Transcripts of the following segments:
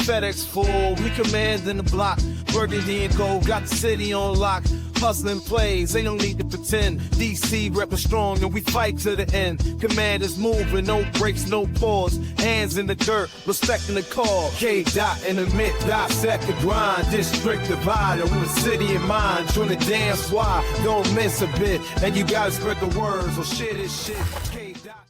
FedEx full, we commanding the block. Burgundy and gold, got the city on lock. Hustling plays, they don't need to pretend. DC reppin' strong and we fight to the end. Commanders moving, no breaks, no pause. Hands in the dirt, respecting the call. K-Dot in the mid, dissect the grind. District divider with a city in mind. Trying to dance why, don't miss a bit. And you gotta spread the words, or shit is shit. K-Dot.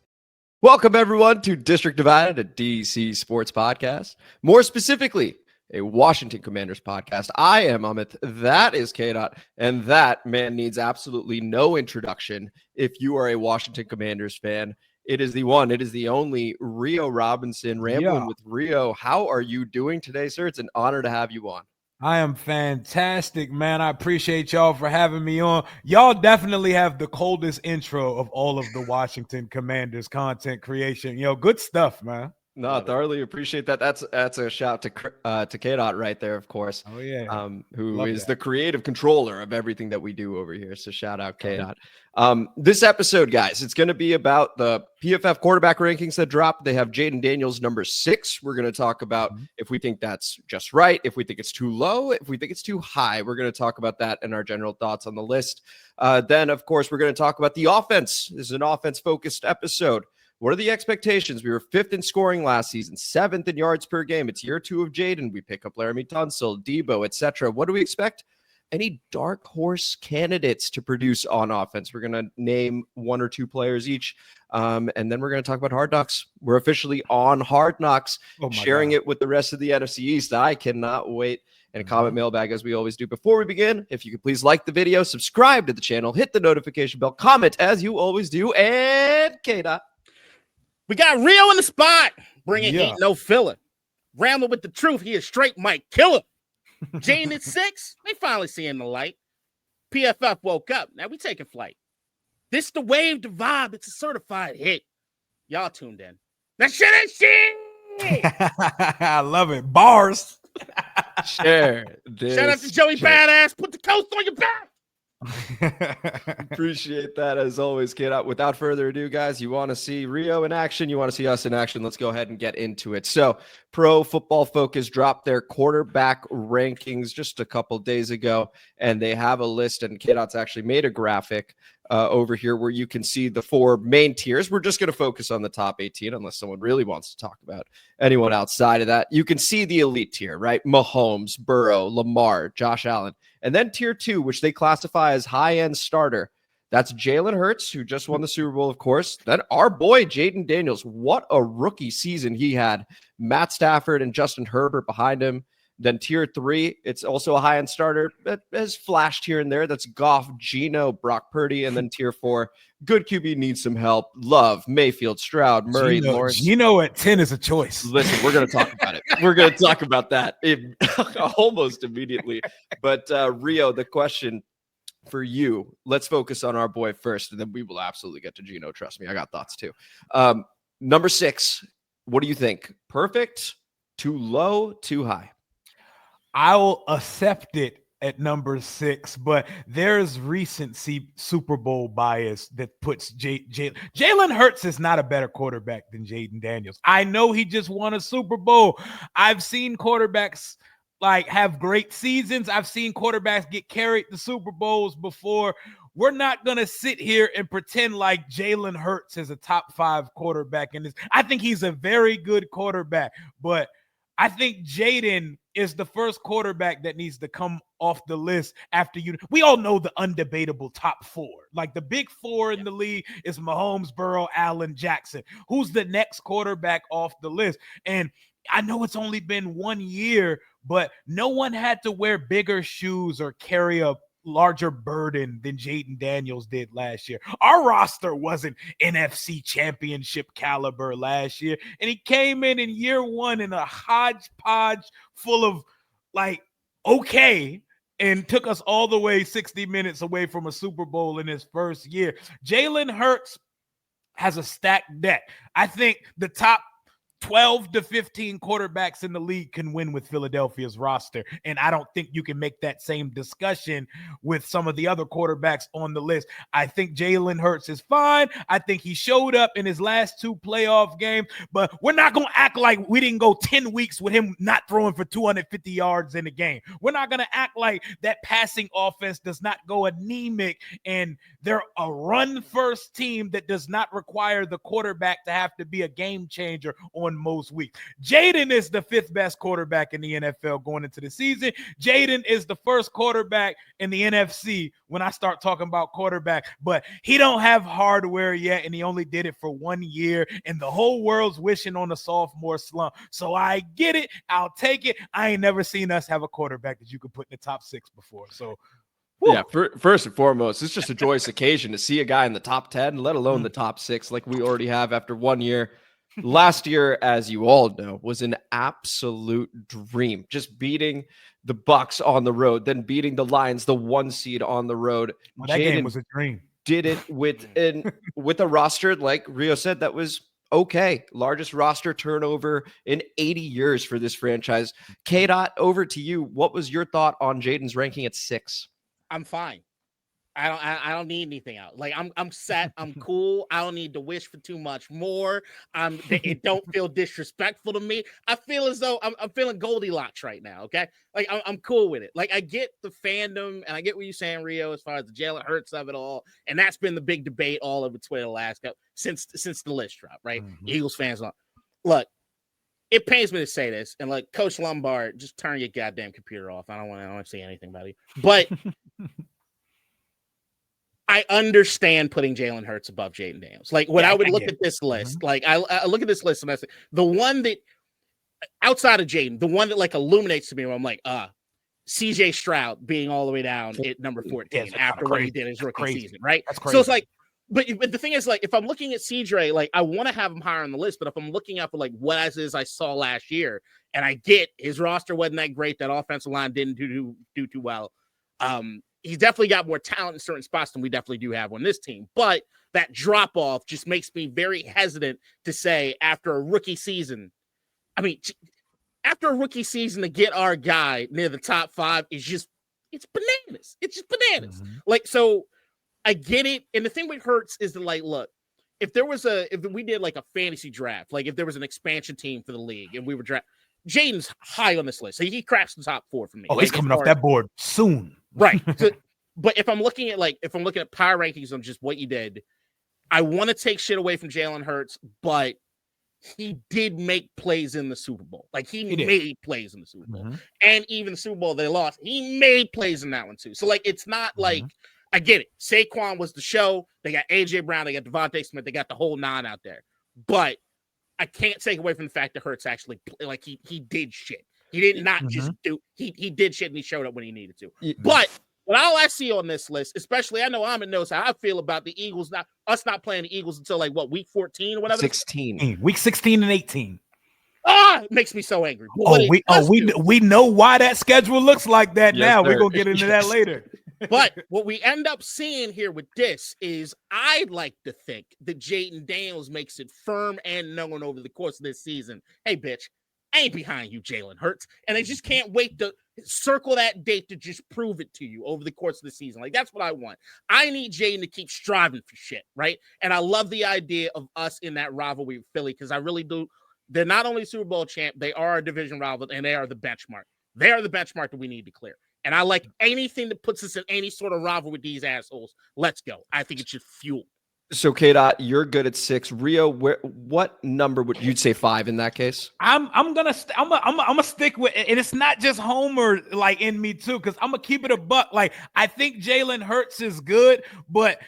Welcome everyone to District Divided, a DC sports podcast. More specifically, a Washington Commanders podcast. I am Amit. That is K-Dot. And that man needs absolutely no introduction. If you are a Washington Commanders fan, it is the one, it is the only Rio Robinson, rambling with Rio. How are you doing today, sir? It's an honor to have you on. I am fantastic, man. I appreciate y'all for having me on. Y'all definitely have the coldest intro of all of the Washington Commanders content creation. Good stuff, man. No, thoroughly appreciate that. That's a shout to K-Dot right there, of course. Oh yeah, who is the creative controller of everything that we do over here. So shout out K-Dot. This episode, guys, it's going to be about the PFF quarterback rankings that dropped. They have Jayden Daniels number 6. We're going to talk about if we think that's just right, if we think it's too low, if we think it's too high. We're going to talk about that and our general thoughts on the list. Then, of course, we're going to talk about the offense. This is an offense-focused episode. What are the expectations? We were 5th in scoring last season, 7th in yards per game. It's year 2 of Jayden. We pick up Laremy, Tunsil, Deebo, etc. What do we expect? Any dark horse candidates to produce on offense? We're going to name 1 or 2 players each, and then we're going to talk about Hard Knocks. We're officially on Hard Knocks, sharing it with the rest of the NFC East. I cannot wait. And a comment mailbag, as we always do. Before we begin, if you could please like the video, subscribe to the channel, hit the notification bell, comment as you always do, and K-Dot. We got Rio in the spot. Bringing heat, no filler. Rambling with the truth. He is straight Mike Killer. Jayden at 6. They finally seeing the light. PFF woke up. Now we taking flight. This the wave, the vibe. It's a certified hit. Y'all tuned in. That shit is shit. I love it. Bars. Share this. Shout out to Joey Badass. Put the coast on your back. Appreciate that as always, kid. Without further ado, guys, you want to see Rio in action, you want to see us in action, let's go ahead and get into it. So Pro Football Focus dropped their quarterback rankings just a couple days ago, and they have a list, and K-Dot's actually made a graphic over here where you can see the 4 main tiers. We're just going to focus on the top 18 unless someone really wants to talk about anyone outside of that. You can see the elite tier, right? Mahomes, Burrow, Lamar, Josh Allen. And then tier 2, which they classify as high-end starter. That's Jalen Hurts, who just won the Super Bowl, of course. Then our boy, Jayden Daniels. What a rookie season he had. Matt Stafford and Justin Herbert behind him. Then tier 3, it's also a high-end starter that has flashed here and there. That's Goff, Geno, Brock Purdy. And then tier 4, good QB needs some help. Love, Mayfield, Stroud, Murray, Lawrence. Geno at 10 is a choice. Listen, we're going to talk about it. We're going to talk about that almost immediately. But Rio, the question for you, let's focus on our boy first, and then we will absolutely get to Geno. Trust me, I got thoughts too. Number 6, what do you think? Perfect, too low, too high? I will accept it at number 6, but there's recent Super Bowl bias that puts Jalen Hurts is not a better quarterback than Jayden Daniels. I know he just won a Super Bowl. I've seen quarterbacks have great seasons. I've seen quarterbacks get carried to Super Bowls before. We're not going to sit here and pretend like Jalen Hurts is a top 5 quarterback in this. I think he's a very good quarterback, but I think Jayden is the first quarterback that needs to come off the list after you. We all know the undebatable top 4. Like the big 4 in the league is Mahomes, Burrow, Allen, Jackson. Who's the next quarterback off the list? And I know it's only been 1 year, but no one had to wear bigger shoes or carry a larger burden than Jayden Daniels did last year. Our roster wasn't NFC championship caliber last year, and he came in year 1 in a hodgepodge full of okay, and took us all the way 60 minutes away from a Super Bowl in his first year. Jalen Hurts has a stacked deck. I think the top 12 to 15 quarterbacks in the league can win with Philadelphia's roster. And I don't think you can make that same discussion with some of the other quarterbacks on the list. I think Jalen Hurts is fine. I think he showed up in his last 2 playoff games, but we're not going to act like we didn't go 10 weeks with him not throwing for 250 yards in a game. We're not going to act like that passing offense does not go anemic, and they're a run-first team that does not require the quarterback to have to be a game changer on most weeks. Jayden is the 5th best quarterback in the NFL going into the season. Jayden is the first quarterback in the NFC when I start talking about quarterback, but he don't have hardware yet, and he only did it for 1 year, and the whole world's wishing on a sophomore slump. So I get it. I'll take it. I ain't never seen us have a quarterback that you could put in the top 6 before. So yeah, first and foremost, it's just a joyous occasion to see a guy in the top 10, let alone the top 6, like we already have after 1 year. Last year, as you all know, was an absolute dream. Just beating the Bucks on the road, then beating the Lions, the 1 seed on the road. Well, that game was a dream. Did it with a roster, like Rio said, that was okay. Largest roster turnover in 80 years for this franchise. K-Dot, over to you. What was your thought on Jayden's ranking at 6? I'm fine. I don't need anything out. Like I'm set. I'm cool. I don't need to wish for too much more. It don't feel disrespectful to me. I feel as though I'm feeling Goldilocks right now. Okay, like I'm cool with it. Like I get the fandom and I get what you're saying, Rio, as far as the Jalen Hurts of it all, and that's been the big debate all over Twitter since the list drop. Right, Eagles fans, look. It pains me to say this, and like Coach Lombard, just turn your goddamn computer off. I don't want to say anything about it, but. I understand putting Jalen Hurts above Jayden Daniels. Like when I would look at this list, like I look at this list and I say the one that outside of Jayden, the one that like illuminates to me where I'm like, CJ Stroud being all the way down at number 14 after what he did his rookie season, right? That's crazy. So it's like, but the thing is, like, if I'm looking at CJ, like I want to have him higher on the list, but if I'm looking up for like what as is I saw last year, and I get his roster wasn't that great, that offensive line didn't do too well. He's definitely got more talent in certain spots than we definitely do have on this team. But that drop-off just makes me very hesitant to say after a rookie season. I mean, after a rookie season to get our guy near the top 5 is just, it's bananas. It's just bananas. Like, so I get it. And the thing with Hurts is that, like, look, if we did like a fantasy draft, like if there was an expansion team for the league and we were draft, Jayden's high on this list. So he cracks the top 4 for me. Oh, he's coming off that board soon. Right. So, but if I'm looking at power rankings on just what you did, I want to take shit away from Jalen Hurts, but he did make plays in the Super Bowl. Like he made plays in the Super Bowl. And even the Super Bowl they lost, he made plays in that one too. So like it's not like I get it. Saquon was the show. They got AJ Brown, they got Devontae Smith, they got the whole 9 out there. But I can't take away from the fact that Hurts actually like he did shit. He did not just do he did shit and he showed up when he needed to. But what all I see on this list, especially I know Ahmed knows how I feel about the Eagles not playing the Eagles until like what week 14 or whatever. 16. Week 16 and 18. It makes me so angry. We know why that schedule looks like that now. We're gonna get into that later. But what we end up seeing here with this is I'd like to think that Jayden Daniels makes it firm and known over the course of this season. Hey, bitch, I ain't behind you, Jalen Hurts. And I just can't wait to circle that date to just prove it to you over the course of the season. Like, that's what I want. I need Jayden to keep striving for shit, right? And I love the idea of us in that rivalry with Philly because I really do. They're not only Super Bowl champ, they are a division rival, and they are the benchmark. They are the benchmark that we need to clear. And I like anything that puts us in any sort of rivalry with these assholes. Let's go. I think it's just fuel. So K-Dot, you're good at 6. Rio, what number would you'd say 5 in that case? I'm gonna stick with, and it's not just Homer like in me too, because I'm gonna keep it a buck. Like I think Jalen Hurts is good, but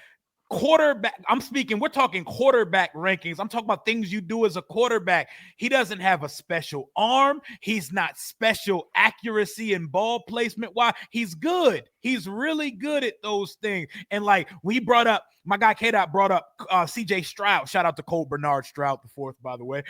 quarterback, we're talking quarterback rankings. I'm talking about things you do as a quarterback. He doesn't have a special arm. He's not special accuracy and ball placement. Why? He's good. He's really good at those things. And like we brought up, my guy K-Dot brought up CJ Stroud. Shout out to Cole Bernard Stroud the 4th, by the way.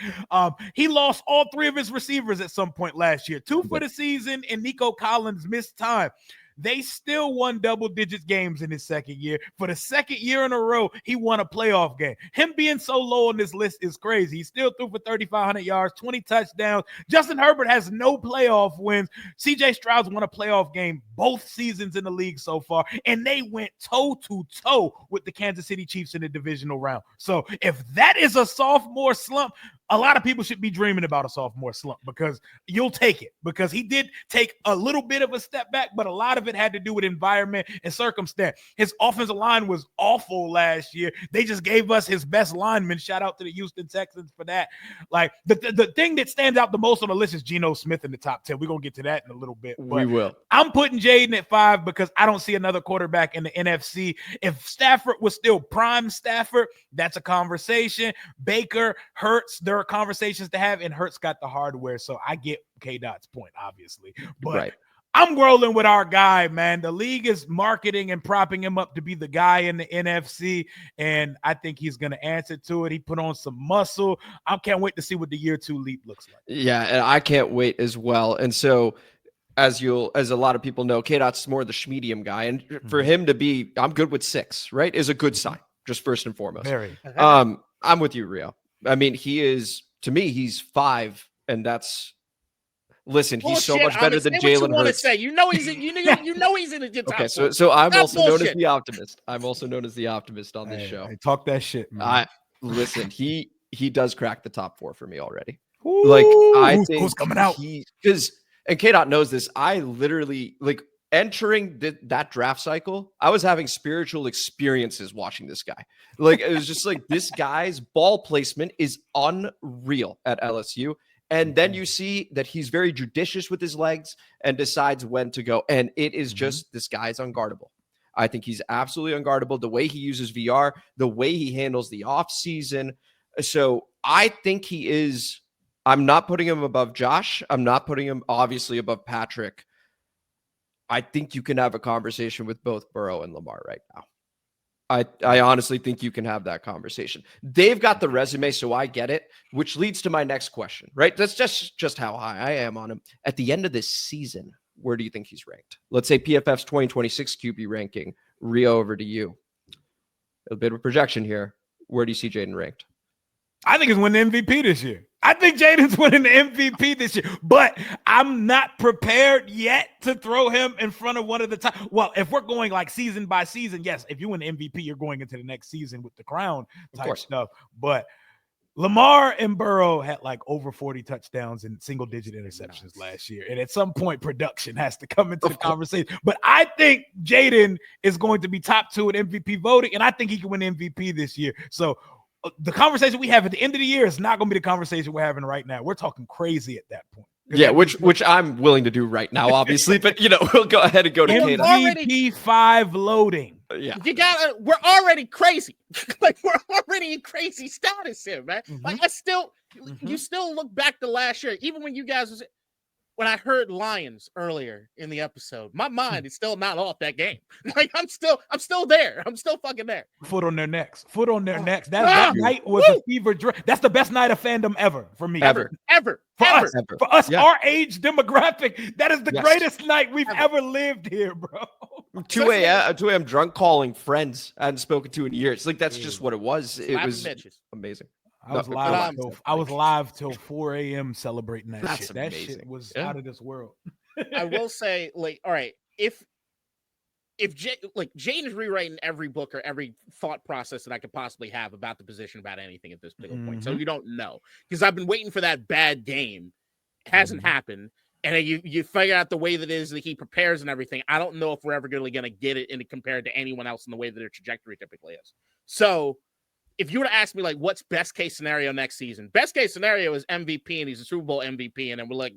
He lost all 3 of his receivers at some point last year. 2 for the season, and Nico Collins missed time. They still won double-digit games in his second year. For the second year in a row, he won a playoff game. Him being so low on this list is crazy. He still threw for 3,500 yards, 20 touchdowns. Justin Herbert has no playoff wins. C.J. Stroud's won a playoff game both seasons in the league so far, and they went toe-to-toe with the Kansas City Chiefs in the divisional round. So if that is a sophomore slump, a lot of people should be dreaming about a sophomore slump, because you'll take it, because he did take a little bit of a step back, but a lot of it had to do with environment and circumstance. His offensive line was awful last year. They just gave us his best lineman. Shout out to the Houston Texans for that. Like the thing that stands out the most on the list is Geno Smith in the top 10. We're going to get to that in a little bit. We will. I'm putting Jayden at 5 because I don't see another quarterback in the NFC. If Stafford was still prime Stafford, that's a conversation. Baker, Hurts, there are conversations to have, and Hurts got the hardware. So I get K-Dot's point, obviously. But right. I'm rolling with our guy, man. The league is marketing and propping him up to be the guy in the NFC, and I think he's going to answer to it. He put on some muscle. I can't wait to see what the year 2 leap looks like. Yeah, and I can't wait as well. And so as a lot of people know, K-Dot's more the schmedium guy, and for him to be, I'm good with 6, right, is a good sign, just first and foremost. Very. I'm with you, Rio. I mean, he is, to me, he's 5, and that's, listen, he's so much better than Jalen Hurts. You know he's in, you know he's in the top. Okay, so I'm also known as the optimist. I'm also known as the optimist on this show. I talk that shit, man. Listen, he does crack the top 4 for me already. Ooh, like I think who's coming out? Because and K-Dot knows this. I literally entering that draft cycle, I was having spiritual experiences watching this guy. Like, it was just like, this guy's ball placement is unreal at LSU. And then you see that he's very judicious with his legs and decides when to go. And it is just, this guy's unguardable. I think he's absolutely unguardable. The way he uses VR, the way he handles the offseason. So I think he is, I'm not putting him above Josh. I'm not putting him obviously above Patrick. I think you can have a conversation with both Burrow and Lamar right now. I honestly think you can have that conversation. They've got the resume, so I get it, which leads to my next question, right? That's just how high I am on him. At the end of this season, where do you think he's ranked? Let's say PFF's 2026 QB ranking. Rio, over to you. A bit of a projection here. Where do you see Jayden ranked? I think he's winning the MVP this year. I think Jayden's winning the MVP this year, but I'm not prepared yet to throw him in front of one of the top. Well, if we're going like season by season, yes, if you win the MVP, you're going into the next season with the crown type stuff. But Lamar and Burrow had like over 40 touchdowns and single-digit interceptions last year. And at some point, production has to come into the conversation. But I think Jayden is going to be top 2 in MVP voting, and I think he can win MVP this year. So the conversation we have at the end of the year is not going to be the conversation we're having right now. We're talking crazy at that point. Yeah, which I'm willing to do right now, obviously. But, we'll go ahead and go to Kate. MVP 5 loading. Yeah. We're already crazy. Like, we're already in crazy status here, man. Like, you still look back to last year, even when you guys when I heard Lions earlier in the episode, my mind is still not off that game. Like, I'm still there. I'm still fucking there. Foot on their necks. That night was a fever dream. That's the best night of fandom ever for me. Ever. For us, our age demographic, that is the greatest night we've ever lived here, bro. 2 a.m. drunk calling friends I hadn't spoken to in years. Like, that's just what it was. It was amazing. I was live till 4 a.m. celebrating that shit. That shit was out of this world. I will say, like, all right, if Jayden is rewriting every book or every thought process that I could possibly have about the position, about anything at this particular point. So you don't know, because I've been waiting for that bad game. It hasn't happened. And then you figure out the way that is that he prepares and everything. I don't know if we're ever really going to get it compared to anyone else in the way that their trajectory typically is. So if you were to ask me, like, what's best case scenario next season? Best case scenario is MVP, and he's a Super Bowl MVP, and then we're like,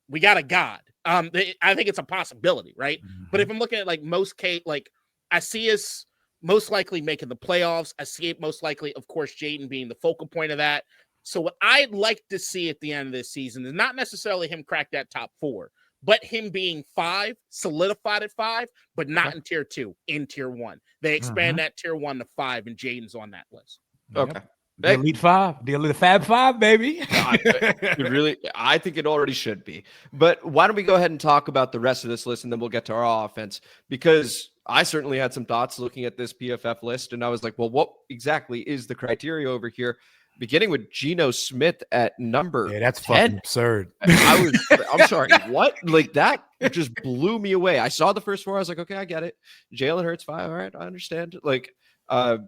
we got a god. I think it's a possibility, right? But if I'm looking at, like, I see us most likely making the playoffs. I see it most likely, of course, Jayden being the focal point of that. So what I'd like to see at the end of this season is not necessarily him crack that top 4, but him being 5, solidified at 5, but not in tier 2, in tier 1. They expand that tier 1 to 5, and Jayden's on that list. Okay. The Elite Five, the Fab Five, baby. I think it already should be. But why don't we go ahead and talk about the rest of this list, and then we'll get to our offense, because I certainly had some thoughts looking at this PFF list, and I was like, well, what exactly is the criteria over here? Beginning with Geno Smith at number 10. That's fucking absurd. I'm sorry, what? Like, that just blew me away. I saw the first four. I was like, okay, I get it. Jalen Hurts 5. All right, I understand. Like,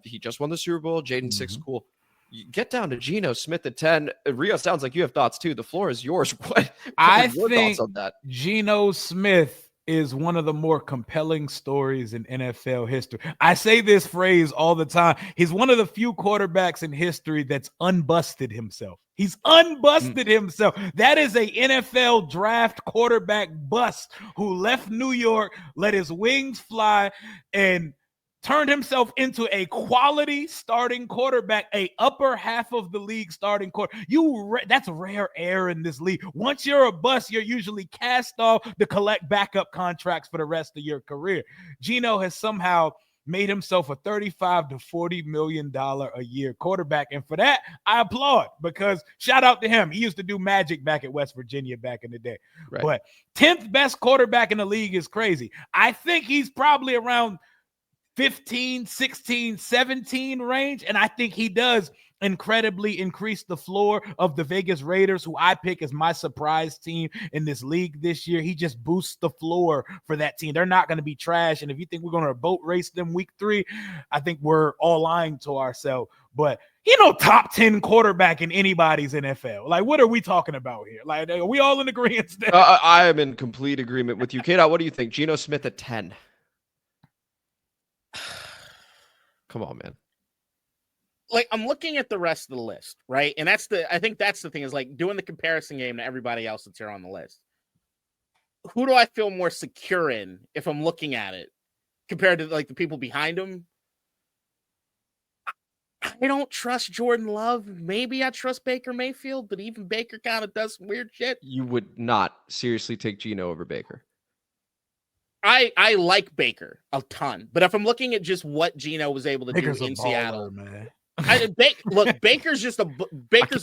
he just won the Super Bowl. Jayden 6, cool. You get down to Geno Smith at 10. Rio, sounds like you have thoughts too. The floor is yours. What I your think thoughts on that? Geno Smith is one of the more compelling stories in NFL history. I say this phrase all the time. He's one of the few quarterbacks in history that's unbusted himself. He's unbusted himself. That is a NFL draft quarterback bust who left New York, let his wings fly, and turned himself into a quality starting quarterback, a upper half of the league starting quarterback. That's rare air in this league. Once you're a bust, you're usually cast off to collect backup contracts for the rest of your career. Geno has somehow made himself a $35 to $40 million a year quarterback. And for that, I applaud, because shout out to him. He used to do magic back at West Virginia back in the day. Right. But 10th best quarterback in the league is crazy. I think he's probably around 15, 16, 17 range. And I think he does incredibly increase the floor of the Vegas Raiders, who I pick as my surprise team in this league this year. He just boosts the floor for that team. They're not going to be trash. And if you think we're going to boat race them week 3, I think we're all lying to ourselves. But top 10 quarterback in anybody's NFL. Like, what are we talking about here? Like, are we all in agreement? I am in complete agreement with you. K-Dot, what do you think? Geno Smith at 10. Come on, man. Like, I'm looking at the rest of the list, right? And I think that's the thing, is like doing the comparison game to everybody else that's here on the list. Who do I feel more secure in if I'm looking at it compared to like the people behind him? I don't trust Jordan Love. Maybe I trust Baker Mayfield, but even Baker kind of does some weird shit. You would not seriously take Geno over Baker. I like Baker a ton, but if I'm looking at just what Geno was able to Baker's do in baller, Seattle, man. Baker's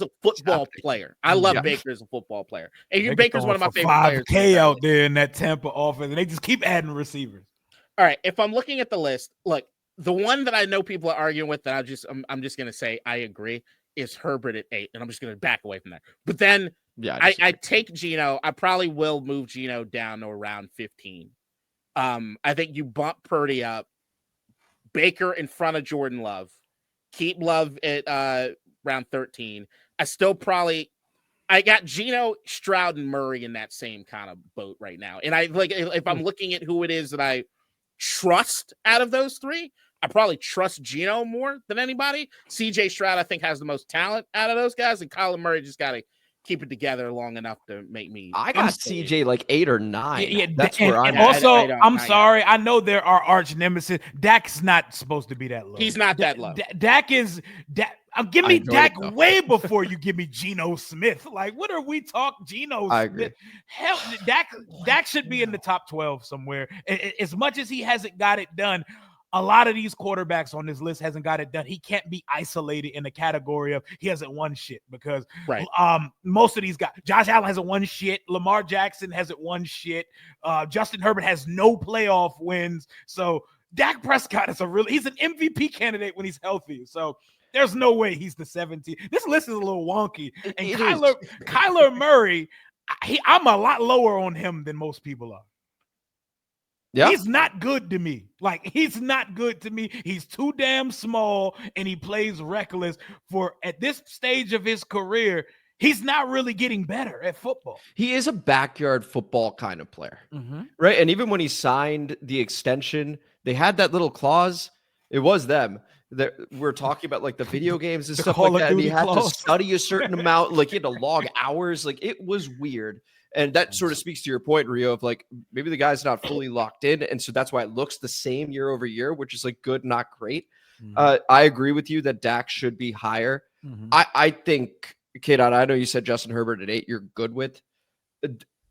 a football player. I love Baker as a football player. And Baker's one of my favorite players. $5K out there in that Tampa offense, and they just keep adding receivers. All right, if I'm looking at the list, look, the one that I know people are arguing with that I'm just gonna say I agree is Herbert at 8, and I'm just gonna back away from that. But then I take Geno. I probably will move Geno down to around 15. I think you bump Purdy up, Baker in front of Jordan Love, keep Love at around 13. I got Geno, Stroud, and Murray in that same kind of boat right now. And I like, if I'm looking at who it is that I trust out of those three, I probably trust Geno more than anybody. CJ Stroud, I think, has the most talent out of those guys, and Kyler Murray just got to keep it together long enough to make me. I got CJ like 8 or 9. Yeah, that's where I'm. Also, I'm sorry. I know there are arch nemesis. Dak's not supposed to be that low. He's not that low. Dak is. Give me Dak way before you give me Geno Smith. Like, what are we talking? Geno Smith. Agree. Hell, Dak should be in the top 12 somewhere. As much as he hasn't got it done, a lot of these quarterbacks on this list hasn't got it done. He can't be isolated in the category of he hasn't won shit, because most of these guys, Josh Allen hasn't won shit. Lamar Jackson hasn't won shit. Justin Herbert has no playoff wins. So Dak Prescott is he's an MVP candidate when he's healthy. So there's no way he's the 17. This list is a little wonky. And Kyler Murray, I'm a lot lower on him than most people are. Yeah. He's not good to me. Like, he's not good to me. He's too damn small, and he plays reckless. At this stage of his career, he's not really getting better at football. He is a backyard football kind of player, right? And even when he signed the extension, they had that little clause. It was them. We're talking about like the video games and stuff like that. And he had to study a certain amount. Like, he had to log hours. Like, it was weird. And that sort of speaks to your point, Rio, of like, maybe the guy's not fully locked in. And so that's why it looks the same year over year, which is like good, not great. I agree with you that Dak should be higher. I think, K-Dot, I know you said Justin Herbert at 8, you're good with.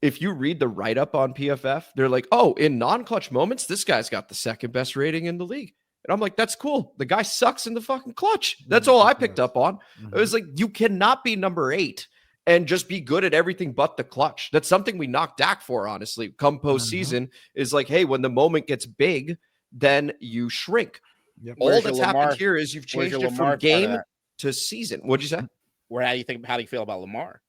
If you read the write-up on PFF, they're like, oh, in non-clutch moments, this guy's got the second best rating in the league. And I'm like, that's cool. The guy sucks in the fucking clutch. That's all I picked up on. It was like, you cannot be number 8 and just be good at everything but the clutch. That's something we knocked Dak for, honestly. Come postseason is like, hey, when the moment gets big, then you shrink. Yep. All that's happened here is you've changed it from game to season. What'd you say? How do you feel about Lamar?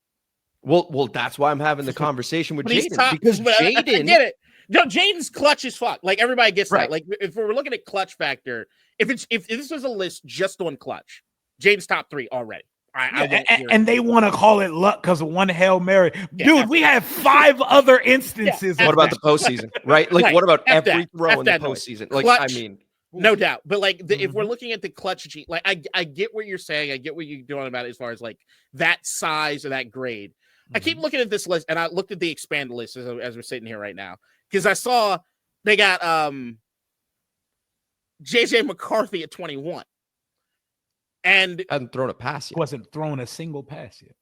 Well, that's why I'm having the conversation with Jayden, because I Jayden, get it. No, Jaden's clutch is fuck. Like everybody gets right. that. Like if we're looking at clutch factor, if this was a list just on clutch, Jaden's top 3 already. And they want to call it luck because of one Hail Mary. Dude, we have 5 other instances. What about the postseason, right? Like, right. what about F every that. throw F in the that postseason? Noise. Like, Clutch, I mean, no doubt. But like, if we're looking at the clutch, like I get what you're saying. I get what you're doing about it as far as like that size or that grade. I keep looking at this list, and I looked at the expanded list as we're sitting here right now because I saw they got JJ McCarthy at 21, and hadn't thrown a pass yet. Wasn't thrown a single pass yet.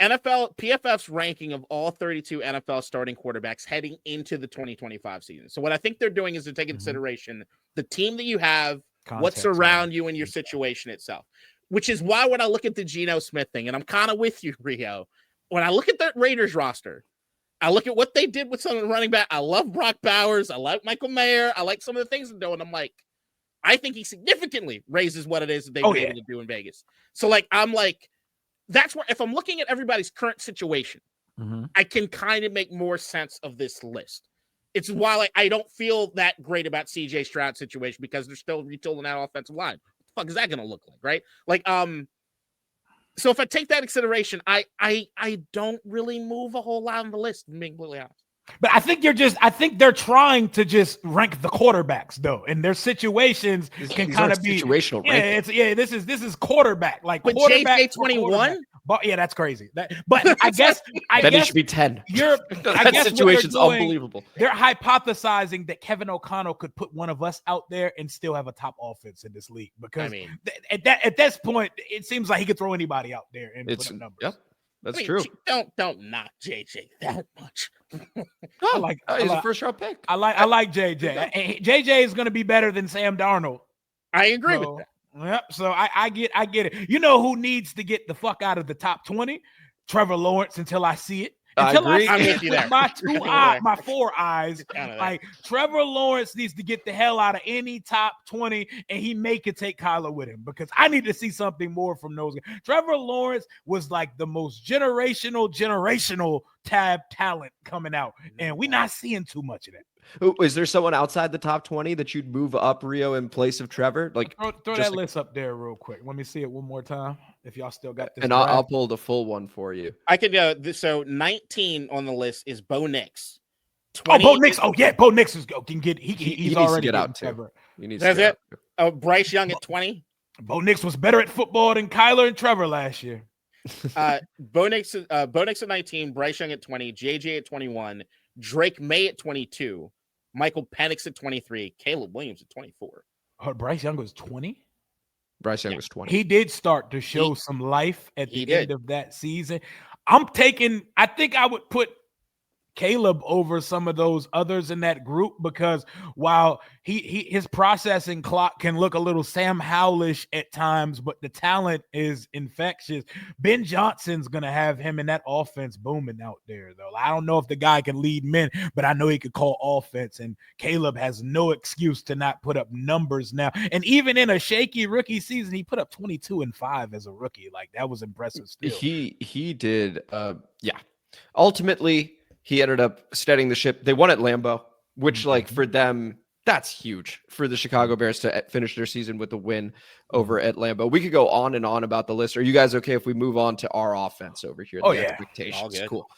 PFF's ranking of all 32 NFL starting quarterbacks heading into the 2025 season. So what I think they're doing is they're taking consideration the team that you have, what's around you, and your situation itself. Which is why when I look at the Geno Smith thing, and I'm kind of with you, Rio. When I look at that Raiders roster, I look at what they did with some of the running back. I love Brock Bowers. I like Michael Mayer. I like some of the things they're doing. I'm like, I think he significantly raises what it is that they've been able to do in Vegas. So like, I'm like, that's where if I'm looking at everybody's current situation, I can kind of make more sense of this list. It's why like I don't feel that great about CJ Stroud's situation because they're still retooling that offensive line. What the fuck is that going to look like, right? Like, so if I take that consideration, I don't really move a whole lot on the list, being completely honest. But I think they're trying to just rank the quarterbacks though, and their situations can kind of be situational. This is quarterback like but quarterback JJ 21. But yeah, that's crazy. But I guess it should be 10. That situation's unbelievable. They're hypothesizing that Kevin O'Connell could put one of us out there and still have a top offense in this league because at this point it seems like he could throw anybody out there and put up numbers. Yep. That's true. Don't knock JJ that much. He's a first round pick. I like JJ. JJ is going to be better than Sam Darnold. I agree with that. Yep. So I get it. You know who needs to get the fuck out of the top 20? Trevor Lawrence until I see it. Until I agree. I'm with you there. My 4 eyes. Like Trevor Lawrence needs to get the hell out of any top 20, and he could take Kyler with him because I need to see something more from those guys. Trevor Lawrence was like the most generational tab talent coming out, and we're not seeing too much of that. Is there someone outside the top 20 that you'd move up Rio in place of Trevor? Like throw that list up there real quick. Let me see it one more time. If y'all still got this, and I'll pull the full one for you. I could go. So 19 on the list is Bo Nix. Bo Nix. Oh yeah, Bo Nix can get. He's already get out too. That's it. Bryce Young at 20. Bo Nix was better at football than Kyler and Trevor last year. Bo Nix at 19. Bryce Young at 20. JJ at 21. Drake May at 22. Michael Penix at 23, Caleb Williams at 24. Oh, Bryce Young was 20? Bryce Young was 20. He did start to show some life at the end of that season. I think I would put Caleb over some of those others in that group because while his processing clock can look a little Sam Howellish at times, but the talent is infectious. Ben Johnson's going to have him in that offense booming out there, though. I don't know if the guy can lead men, but I know he could call offense, and Caleb has no excuse to not put up numbers now. And even in a shaky rookie season, he put up 22-5 as a rookie. Like, that was impressive still. He did, Ultimately, he ended up steadying the ship. They won at Lambeau, which, like, for them, that's huge for the Chicago Bears to finish their season with a win over at Lambeau. We could go on and on about the list. Are you guys okay if we move on to our offense over here? Expectations. Cool.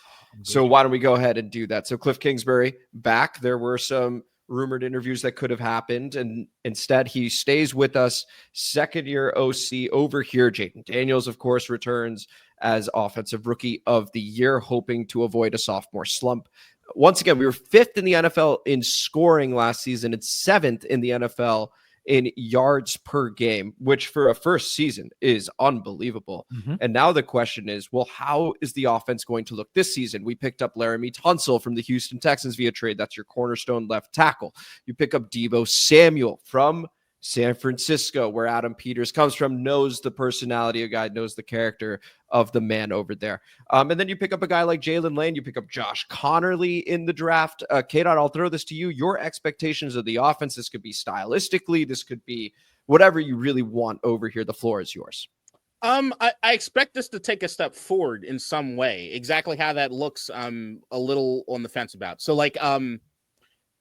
So why don't we go ahead and do that? So Kliff Kingsbury back. There were some rumored interviews that could have happened, and instead he stays with us. Second-year OC over here. Jayden Daniels, of course, returns as Offensive Rookie of the Year, hoping to avoid a sophomore slump. Once again, we were 5th in the NFL in scoring last season and 7th in the NFL in yards per game, which for a first season is unbelievable. And now the question is, well, how is the offense going to look this season? We picked up Laremy Tunsil from the Houston Texans via trade. That's your cornerstone left tackle. You pick up Deebo Samuel from San Francisco, where Adam Peters comes from, knows the personality of guy, knows the character of the man over there. And then you pick up a guy like Jaylin Lane, you pick up Josh Conerly in the draft. K-Dot, I'll throw this to you. Your expectations of the offense, this could be stylistically, this could be whatever you really want over here. The floor is yours. I expect this to take a step forward in some way. Exactly how that looks, I'm a little on the fence about. So, like,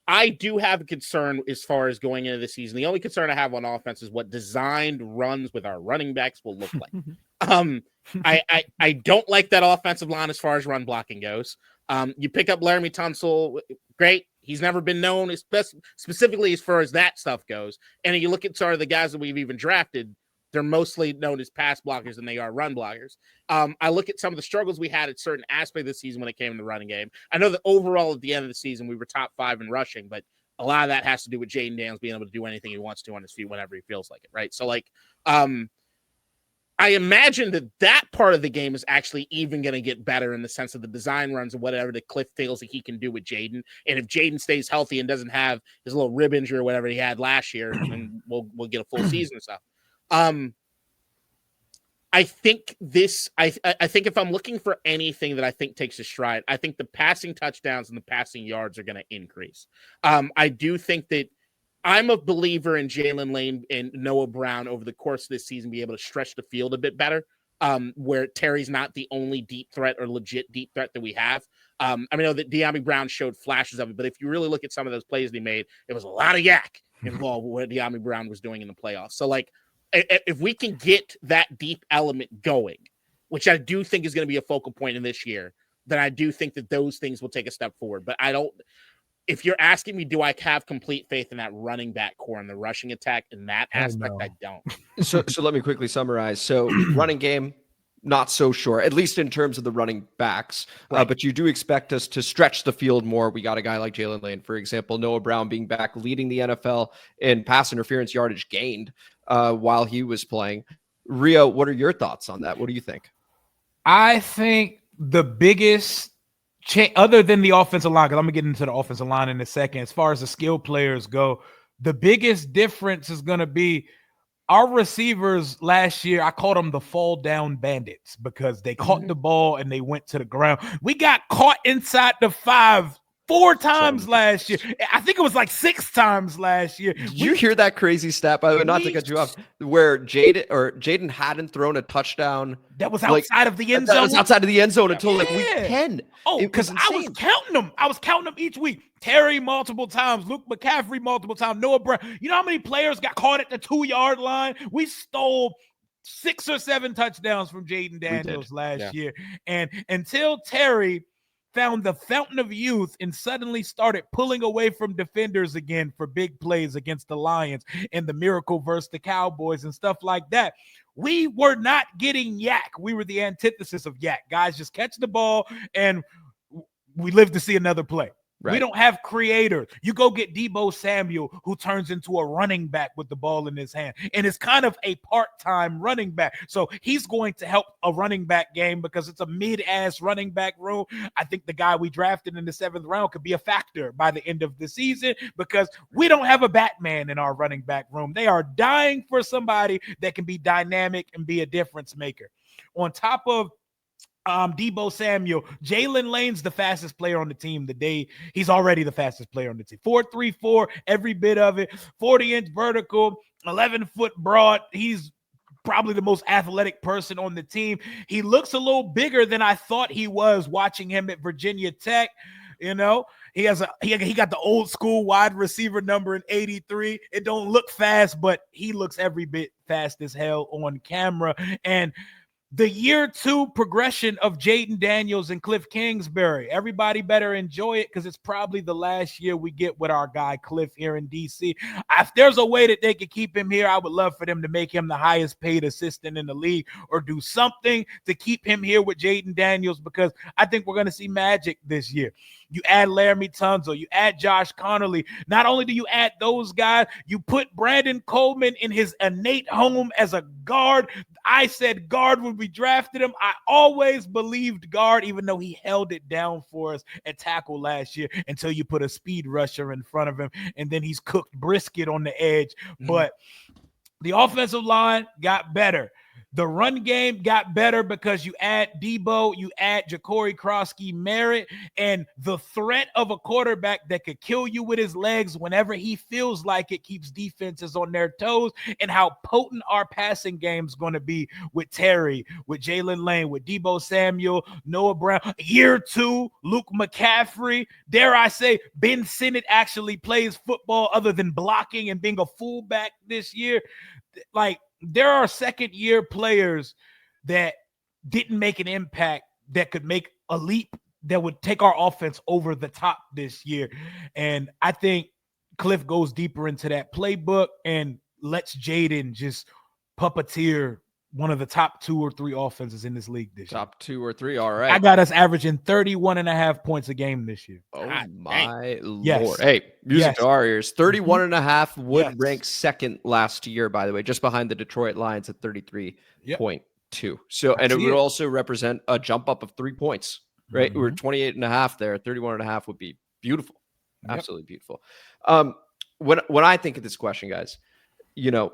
I do have a concern as far as going into the season. The only concern I have on offense is what designed runs with our running backs will look like. I don't like that offensive line as far as run blocking goes. You pick up Laremy Tunsil, great. He's never been known specifically as far as that stuff goes. And you look at sort of the guys that we've even drafted, they're mostly known as pass blockers than they are run blockers. I look at some of the struggles we had at certain aspects of the season when it came to the running game. I know that overall at the end of the season, we were top 5 in rushing, but a lot of that has to do with Jayden Daniels being able to do anything he wants to on his feet whenever he feels like it, right? So, like, I imagine that part of the game is actually even going to get better in the sense of the design runs and whatever the Kliff feels that he can do with Jayden. And if Jayden stays healthy and doesn't have his little rib injury or whatever he had last year, then we'll get a full season and stuff. I think I think if I'm looking for anything that I think takes a stride, I think the passing touchdowns and the passing yards are going to increase. I do think that I'm a believer in Jaylin Lane and Noah Brown over the course of this season, be able to stretch the field a bit better, where Terry's not the only deep threat or legit deep threat that we have. I know that De'Ami Brown showed flashes of it, but if you really look at some of those plays that he made, it was a lot of yak involved with what De'Ami Brown was doing in the playoffs. So, like, if we can get that deep element going, which I do think is going to be a focal point in this year, then I do think that those things will take a step forward. But if you're asking me, do I have complete faith in that running back core and the rushing attack in that aspect? I don't. So let me quickly summarize. So running game, not so sure, at least in terms of the running backs. Right. But you do expect us to stretch the field more. We got a guy like Jaylin Lane, for example, Noah Brown being back, leading the NFL in pass interference yardage gained while he was playing. Rio, what are your thoughts on that? What do you think? I think the biggest other than the offensive line, because I'm going to get into the offensive line in a second, as far as the skill players go, the biggest difference is going to be our receivers last year. I called them the fall down bandits because they caught the ball and they went to the ground. We got caught inside the 5 4 times last year. I think it was like 6 times last year. Did you hear that crazy stat, by the way, not to cut you off, where Jayden hadn't thrown a touchdown that was outside of the end zone? That was outside of the end zone until like week 10. Oh, because I was counting them. I was counting them each week. Terry multiple times, Luke McCaffrey multiple times, Noah Brown. You know how many players got caught at the 2-yard line? We stole 6 or 7 touchdowns from Jayden Daniels last year. And until Terry found the fountain of youth and suddenly started pulling away from defenders again for big plays against the Lions and the miracle versus the Cowboys and stuff like that, we were not getting yak. We were the antithesis of yak. Guys just catch the ball and we live to see another play. Right. We don't have creators. You go get Deebo Samuel, who turns into a running back with the ball in his hand, and is kind of a part-time running back. So he's going to help a running back game because it's a mid-ass running back room. I think the guy we drafted in the 7th round could be a factor by the end of the season because we don't have a Batman in our running back room. They are dying for somebody that can be dynamic and be a difference maker. On top of Deebo Samuel, Jaylin Lane's the fastest player on the team he's already the fastest player on the team. 4.34, every bit of it, 40-inch vertical, 11-foot broad. He's probably the most athletic person on the team. He looks a little bigger than I thought he was watching him at Virginia Tech. You know, he got the old school wide receiver number in 83. It don't look fast, but he looks every bit fast as hell on camera. And the year 2 progression of Jayden Daniels and Kliff Kingsbury, everybody better enjoy it because it's probably the last year we get with our guy Kliff here in DC. If there's a way that they could keep him here, I would love for them to make him the highest paid assistant in the league or do something to keep him here with Jayden Daniels because I think we're going to see magic this year. You add Laremy Tunsil, you add Josh Conerly. Not only do you add those guys, you put Brandon Coleman in his innate home as a guard. I said guard when we drafted him. I always believed guard, even though he held it down for us at tackle last year until you put a speed rusher in front of him, and then he's cooked brisket on the edge. But the offensive line got better. The run game got better because you add Deebo, you add Jacory Croskey-Merritt, and the threat of a quarterback that could kill you with his legs whenever he feels like it keeps defenses on their toes, and how potent our passing game is going to be with Terry, with Jaylin Lane, with Deebo Samuel, Noah Brown. Year 2, Luke McCaffrey. Dare I say, Ben Sinnott actually plays football other than blocking and being a fullback this year. Like, there are second-year players that didn't make an impact that could make a leap that would take our offense over the top this year. And I think Kliff goes deeper into that playbook and lets Jayden just puppeteer one of the top 2 or 3 offenses in this league this year. Top 2 or 3, all right. I got us averaging 31.5 points a game this year. Oh, God, my Lord. Yes. Hey, music to our ears. 31.5 would Yes. rank second last year, by the way, just behind the Detroit Lions at 33.2. So, and it would also represent a jump up of 3 points, right? We're 28.5 there. 31.5 would be beautiful. Absolutely beautiful. When I think of this question, guys, you know,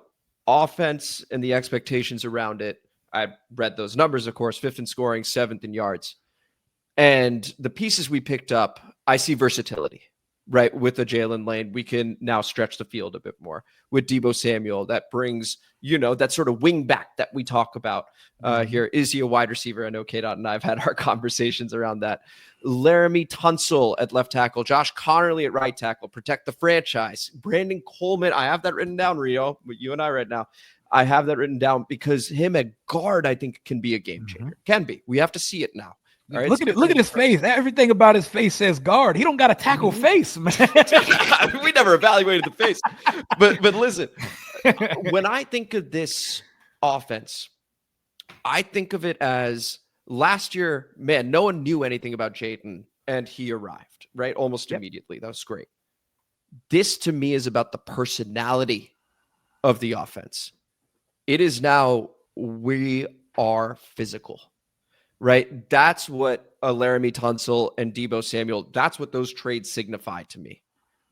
offense and the expectations around it, I read those numbers, of course, 5th in scoring, 7th in yards. And the pieces we picked up, I see versatility, right? With a Jaylin Lane, we can now stretch the field a bit more. With Deebo Samuel, that brings, you know, that sort of wing back that we talk about here. Is he a wide receiver? I know K-Dot and I have had our conversations around that. Laremy Tunsil at left tackle, Josh Conerly at right tackle, protect the franchise. Brandon Coleman, I have that written down, Rio, with you and I right now. I have that written down because him at guard, I think, can be a game changer. Can be. We have to see it now. All right, look at his face. Everything about his face says guard. He don't got a tackle face, man. We never evaluated the face. But listen, when I think of this offense, I think of it as last year, man, no one knew anything about Jayden, and he arrived, right? Almost immediately. That was great. This, to me, is about the personality of the offense. It is now, we are physical, right? That's what Laremy Tunsil and Deebo Samuel, that's what those trades signify to me.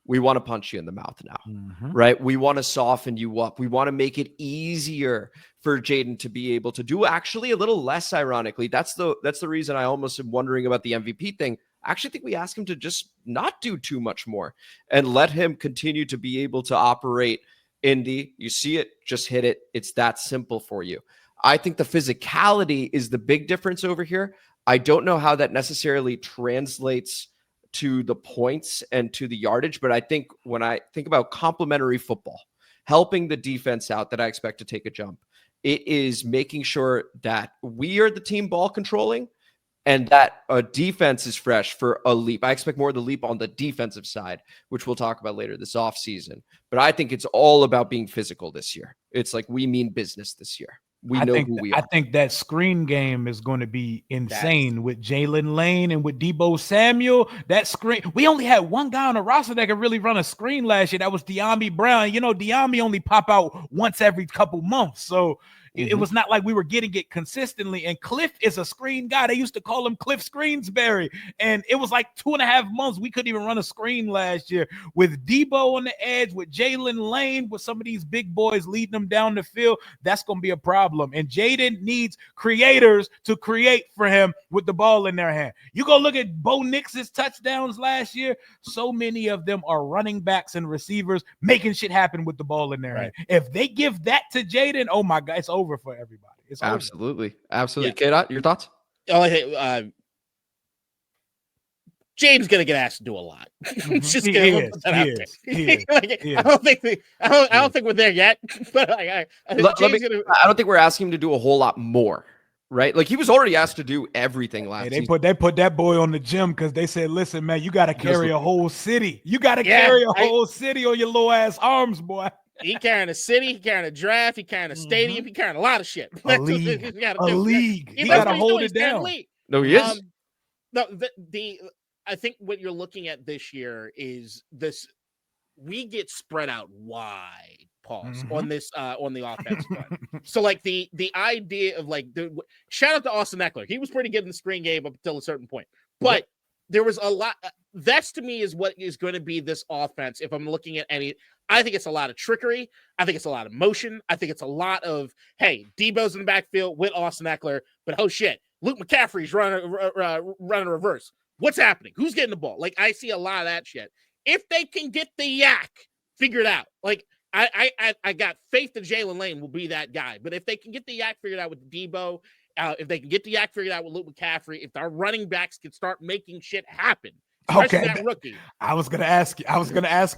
We want to punch you in the mouth now, right? We want to soften you up. We want to make it easier for Jayden to be able to do actually a little less, ironically. That's the reason I almost am wondering about the MVP thing. I actually think we ask him to just not do too much more and let him continue to be able to operate Indy. You see it, just hit it. It's that simple for you. I think the physicality is the big difference over here. I don't know how that necessarily translates to the points and to the yardage, but I think when I think about complementary football, helping the defense out that I expect to take a jump, it is making sure that we are the team ball controlling and that a defense is fresh for a leap. I expect more of the leap on the defensive side, which we'll talk about later this offseason. But I think it's all about being physical this year. It's like we mean business this year. We know who we are. I think that screen game is going to be insane with Jaylin Lane and with Deebo Samuel. That screen, we only had one guy on the roster that could really run a screen last year. That was De'Ami Brown. You know, De'Ami only pop out once every couple months. So it was not like we were getting it consistently. And Kliff is a screen guy. They used to call him Kliff Kingsbury. And it was like 2.5 months. We couldn't even run a screen last year. With Deebo on the edge, with Jaylin Lane, with some of these big boys leading them down the field, that's going to be a problem. And Jayden needs creators to create for him with the ball in their hand. You go look at Bo Nix's touchdowns last year. So many of them are running backs and receivers making shit happen with the ball in their hand. If they give that to Jayden, oh my God, it's over for everybody. It's absolutely. Absolutely. K-Dot, your thoughts? Oh, Jayden's gonna get asked to do a lot. Just I don't think we're there yet. But I don't think we're asking him to do a whole lot more, right? Like he was already asked to do everything last season. They put that boy on the gym because they said, "Listen, man, you got to carry a whole city. You got to carry a whole city on your little ass arms, boy." He carrying a city, he carrying a draft, he carrying a stadium, he carrying a lot of shit. A league. He got to hold it down. No, he is. No, I think what you're looking at this year is this. We get spread out wide, on this on the offensive line. So like the idea of like shout out to Austin Eckler. He was pretty good in the screen game up until a certain point, but there was a lot. That's to me is what is going to be this offense. If I'm looking at any, I think it's a lot of trickery. I think it's a lot of motion. I think it's a lot of, hey, Deebo's in the backfield with Austin Eckler, but oh shit, Luke McCaffrey's running reverse. What's happening? Who's getting the ball? Like I see a lot of that shit. If they can get the yak figured out, like I got faith that Jaylin Lane will be that guy. But if they can get the yak figured out with Deebo, if they can get the yak figured out with Luke McCaffrey, if our running backs can start making shit happen, especially that rookie. I was gonna ask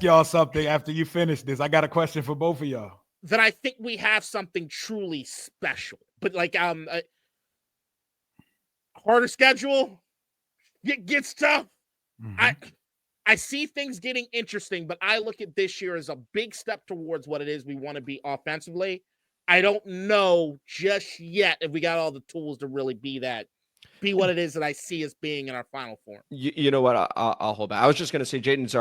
y'all something after you finish this. I got a question for both of y'all. Then I think we have something truly special. But like harder schedule, gets tough. I see things getting interesting, but I look at this year as a big step towards what it is we want to be offensively. I don't know just yet if we got all the tools to really be what it is that I see as being in our final form. You know what? I'll hold back. I was just going to say Jayden's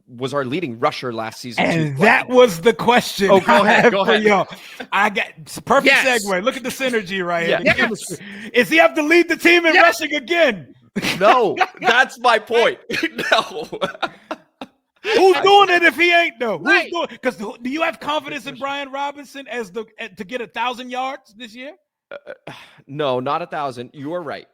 was our leading rusher last season. And that was the question. Oh, go ahead. Y'all. I got perfect segue. Look at the synergy right here. Yes. Is he have to lead the team in rushing again? No, that's my point. No. Who's doing it if he ain't though? Right. Who's doing? Because do you have confidence in Brian Robinson to get 1,000 yards this year? No, not 1,000. You are right.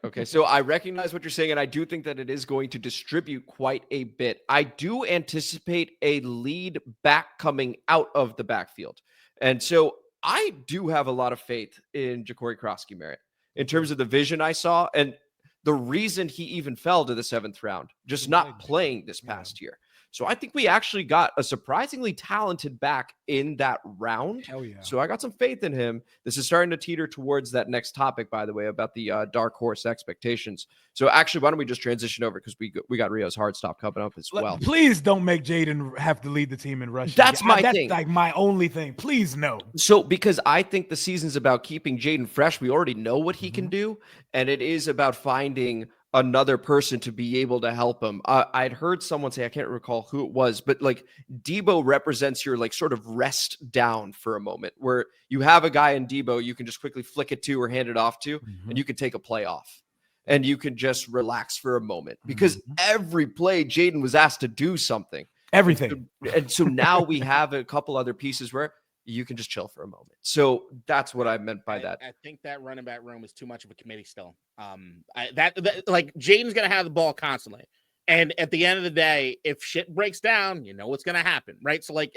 Okay, so I recognize what you're saying, and I do think that it is going to distribute quite a bit. I do anticipate a lead back coming out of the backfield, and so I do have a lot of faith in Jacory Croskey-Merritt in terms of the vision I saw and the reason he even fell to the 7th round, just not playing this past year. So I think we actually got a surprisingly talented back in that round. Hell yeah. So I got some faith in him. This is starting to teeter towards that next topic, by the way, about the dark horse expectations. So actually, why don't we just transition over because we got Rio's hard stop coming up as well. Please don't make Jayden have to lead the team in rushing. That's my thing. Like my only thing. Please no. So because I think the season's about keeping Jayden fresh. We already know what he can do, and it is about finding another person to be able to help him. I'd heard someone say, I can't recall who it was, but like Deebo represents your like sort of rest down for a moment where you have a guy in Deebo you can just quickly flick it to or hand it off to, and you can take a play off and you can just relax for a moment because every play Jayden was asked to do something. Everything. And so now we have a couple other pieces where you can just chill for a moment. So that's what I meant by that. I think that running back room is too much of a committee still. Like Jayden's going to have the ball constantly. And at the end of the day, if shit breaks down, you know what's going to happen, right? So like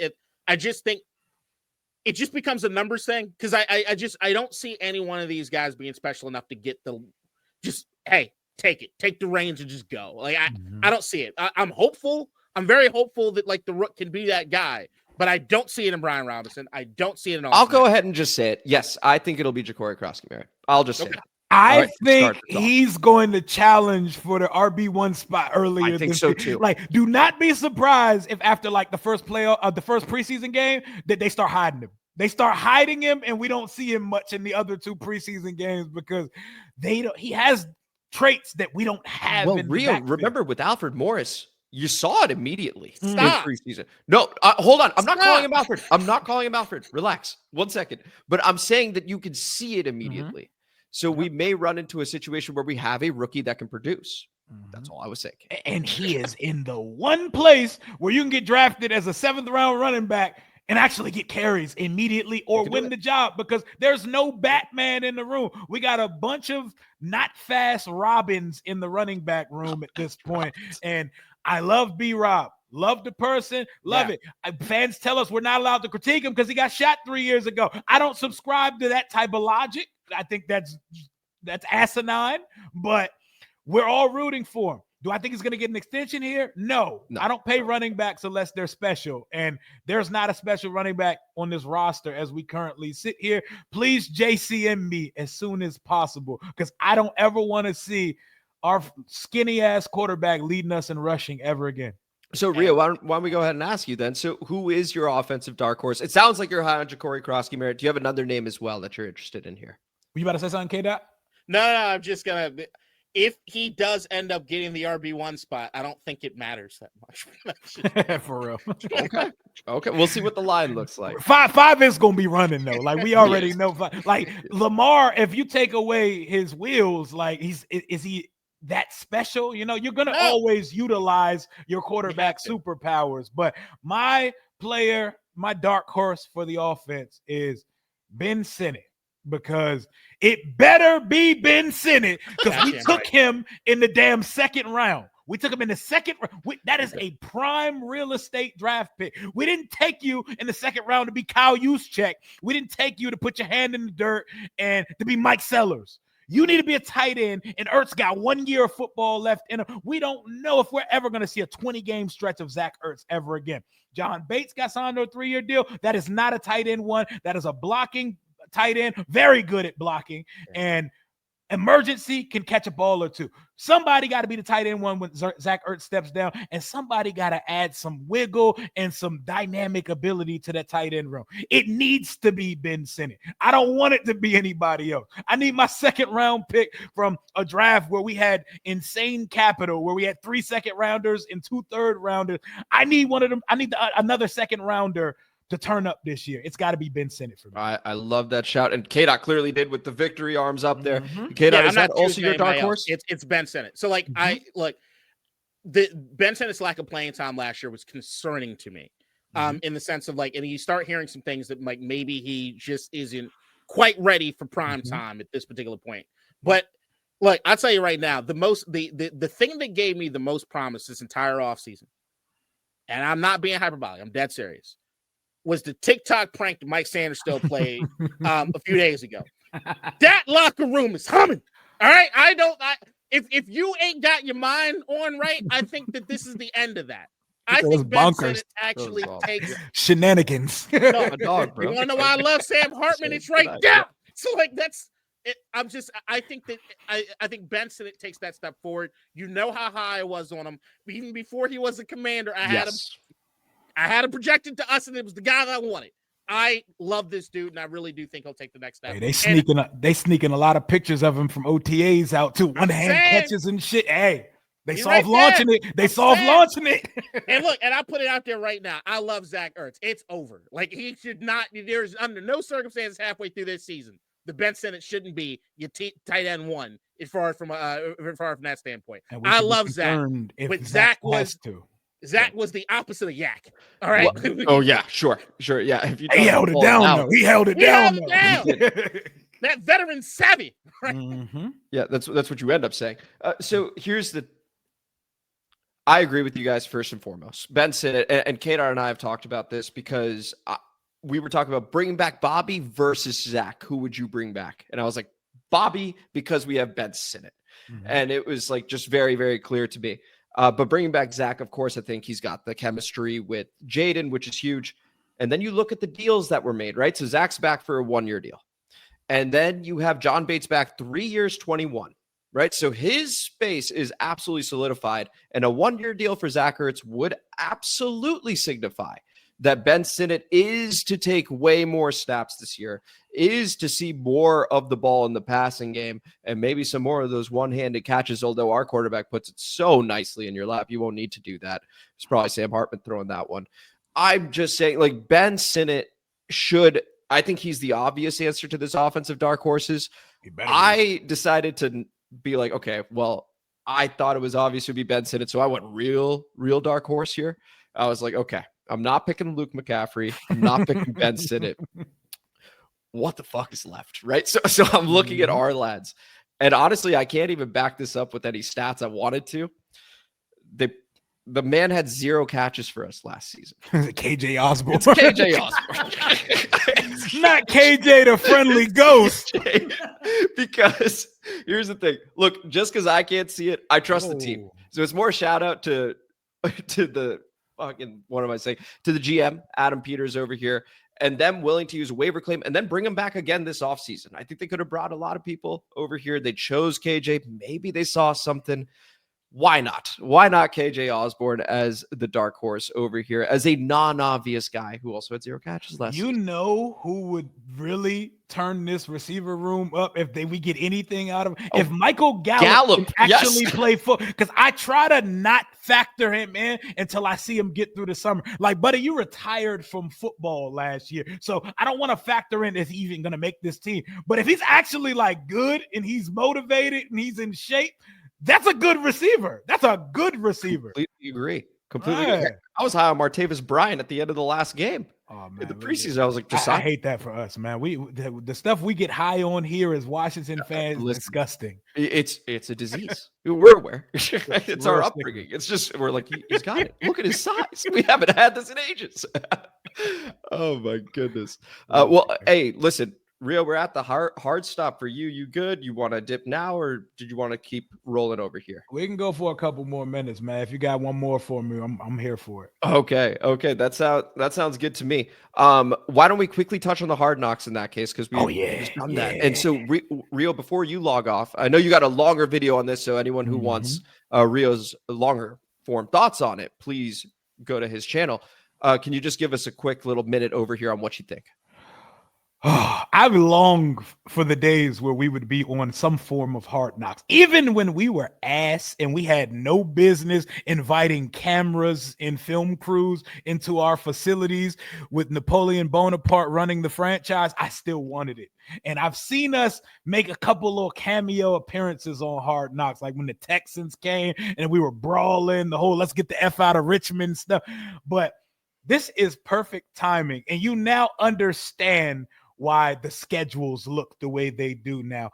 I just think it just becomes a numbers thing because I don't see any one of these guys being special enough to get hey, take the reins and just go. Like I don't see it. I'm hopeful. I'm very hopeful that like the Rook can be that guy. But I don't see it in Brian Robinson. I don't see it in. I'll go ahead and just say it. Yes, I think it'll be Jacory Croskey-Merritt. I'll just say it. I think he's going to challenge for the RB1 spot earlier. I think so too. Like, do not be surprised if after like the first the first preseason game that they start hiding him. They start hiding him, and we don't see him much in the other 2 preseason games because he has traits that we don't have. Well, in Rio, the remember with Alfred Morris. You saw it immediately in Stop. preseason. No, hold on. I'm not calling him Alfred. I'm not calling him Alfred. Relax. 1 second. But I'm saying that you can see it immediately. So we may run into a situation where we have a rookie that can produce. That's all I was saying. And he is in the one place where you can get drafted as a 7th round running back and actually get carries immediately or win the job because there's no Batman in the room. We got a bunch of not fast Robins in the running back room at this point. And I love B-Rob. Love the person. Love it. Fans tell us we're not allowed to critique him because he got shot 3 years ago. I don't subscribe to that type of logic. I think that's asinine, but we're all rooting for him. Do I think he's going to get an extension here? No. I don't pay running backs unless they're special, and there's not a special running back on this roster as we currently sit here. Please JCM me as soon as possible because I don't ever want to see our skinny-ass quarterback leading us in rushing ever again. So, Rio, why don't we go ahead and ask you then? So, who is your offensive dark horse? It sounds like you're high on Jacory Croskey-Merritt. Do you have another name as well that you're interested in here? Were you about to say something, K-Dot? No, I'm just going to if he does end up getting the RB1 spot, I don't think it matters that much. For real. Okay. We'll see what the line looks like. Five is gonna be running though. Like we already know. Like Lamar, if you take away his wheels, like is he that special? You know, you're gonna always utilize your quarterback superpowers. But my dark horse for the offense is Ben Sinnott. Because it better be Ben Sinnott, because we took him in the damn second round. We took him in the second round. That is a prime real estate draft pick. We didn't take you in the second round to be Kyle Juszczyk. We didn't take you to put your hand in the dirt and to be Mike Sellers. You need to be a tight end, and Ertz got 1 year of football left in him. We don't know if we're ever going to see a 20-game stretch of Zach Ertz ever again. John Bates got signed to a 3-year deal. That is not a tight end one. That is a blocking tight end, very good at blocking, and emergency can catch a ball or two. Somebody got to be the tight end one when Zach Ertz steps down, and somebody got to add some wiggle and some dynamic ability to that tight end room. It needs to be Ben Sinnott. I don't want it to be anybody else. I need my second round pick from a draft where we had insane capital, where we had 3 second rounders and 2 third rounders. I need one of them. I need another second rounder to turn up this year. It's got to be Ben Sinnott for me. I love that shout. And K-Dot clearly did with the victory arms up there. K-Dot, is that also your dark horse? It's Ben Sinnott. So the Ben Sinnott's lack of playing time last year was concerning to me. In the sense of and you start hearing some things that maybe he just isn't quite ready for prime time at this particular point. But I'll tell you right now, the thing that gave me the most promise this entire offseason, and I'm not being hyperbolic, I'm dead serious, was the TikTok prank that Mike Sanderson played a few days ago. That locker room is humming. All right. If you ain't got your mind on right, I think that this is the end of that. I think Ben Sinnott actually takes shenanigans. No, a dog, bro. You want to know why I love Sam Hartman? It's right there. So that's it. I think Ben Sinnott takes that step forward. You know how high I was on him. Even before he was a commander, I had him projected to us, and it was the guy that I wanted. I love this dude, and I really do think he'll take the next step. Hey, they sneaking a lot of pictures of him from OTAs out too. One-hand catches and shit. Hey, they soft launching it. They soft launching it. And look, and I put it out there right now. I love Zach Ertz. It's over. He should not. There's under no circumstances halfway through this season the Ben Sinnott shouldn't be your tight end one. As far from that standpoint, I love Zach, but Zach was the opposite of Yak. All right. Well, yeah, sure. Yeah. If he held it down, though. He held it down. That veteran savvy. Right? Yeah, that's what you end up saying. So here's I agree with you guys first and foremost. Ben Sinnott and Kadar and I have talked about this because we were talking about bringing back Bobby versus Zach. Who would you bring back? And I was like, Bobby, because we have Ben Sinnott. And it was just very, very clear to me. But bringing back Zach, of course, I think he's got the chemistry with Jayden, which is huge. And then you look at the deals that were made, right? So Zach's back for a 1-year deal. And then you have John Bates back 3 years, 21, right? So his space is absolutely solidified. And a 1-year deal for Zach Ertz would absolutely signify that Ben Sinnott is to take way more snaps this year, is to see more of the ball in the passing game, and maybe some more of those one-handed catches, although our quarterback puts it so nicely in your lap, you won't need to do that. It's probably Sam Hartman throwing that one. I'm just saying, Ben Sinnott I think he's the obvious answer to this offensive dark horses. I decided to be okay, well, I thought it was obvious it would be Ben Sinnott, so I went real dark horse here. I was like, okay, I'm not picking Luke McCaffrey. I'm not picking Ben Sinnott. What the fuck is left, right? So I'm looking at our lads. And honestly, I can't even back this up with any stats I wanted to. The man had 0 catches for us last season. KJ Osborne. It's KJ Osborne. Not KJ the friendly ghost. Because here's the thing. Look, just because I can't see it, I trust the team. So it's more shout out to the fucking, what am I saying? To the GM, Adam Peters over here, and them willing to use a waiver claim and then bring him back again this offseason. I think they could have brought a lot of people over here. They chose KJ. Maybe they saw something. why not? Why not KJ Osborne as the dark horse over here, as a non-obvious guy who also had 0 catches last season? You know who would really turn this receiver room up if we get anything out of if Michael Gallup can actually play football, because I try to not factor him in until I see him get through the summer. Like, buddy, you retired from football last year, so I don't want to factor in if he's even going to make this team. But if he's actually like good and he's motivated and he's in shape, that's a good receiver. That's a good receiver. Completely agree. Agree. I was high on Martavis Bryant at the end of the last game. Oh, man, in the preseason, I was like, I hate that for us, man. The stuff we get high on here as Washington fans is disgusting. It's a disease. We're aware. It's our upbringing. It's just we're like, he's got it. Look at his size. We haven't had this in ages. Oh my goodness. Well, hey, listen, Rio, we're at the hard stop for you. You good? You want to dip now, or did you want to keep rolling over here? We can go for a couple more minutes, man. If you got one more for me, I'm here for it. Okay. That sounds good to me. Why don't we quickly touch on the Hard Knocks in that case, because we just done that. And so Rio, before you log off, I know you got a longer video on this, so anyone who wants Rio's longer form thoughts on it, please go to his channel. Can you just give us a quick little minute over here on what you think? I long for the days where we would be on some form of Hard Knocks, even when we were ass and we had no business inviting cameras and film crews into our facilities with Napoleon Bonaparte running the franchise. I still wanted it. And I've seen us make a couple little cameo appearances on Hard Knocks, like when the Texans came and we were brawling the whole let's get the F out of Richmond stuff. But this is perfect timing. And you now understand why the schedules look the way they do now.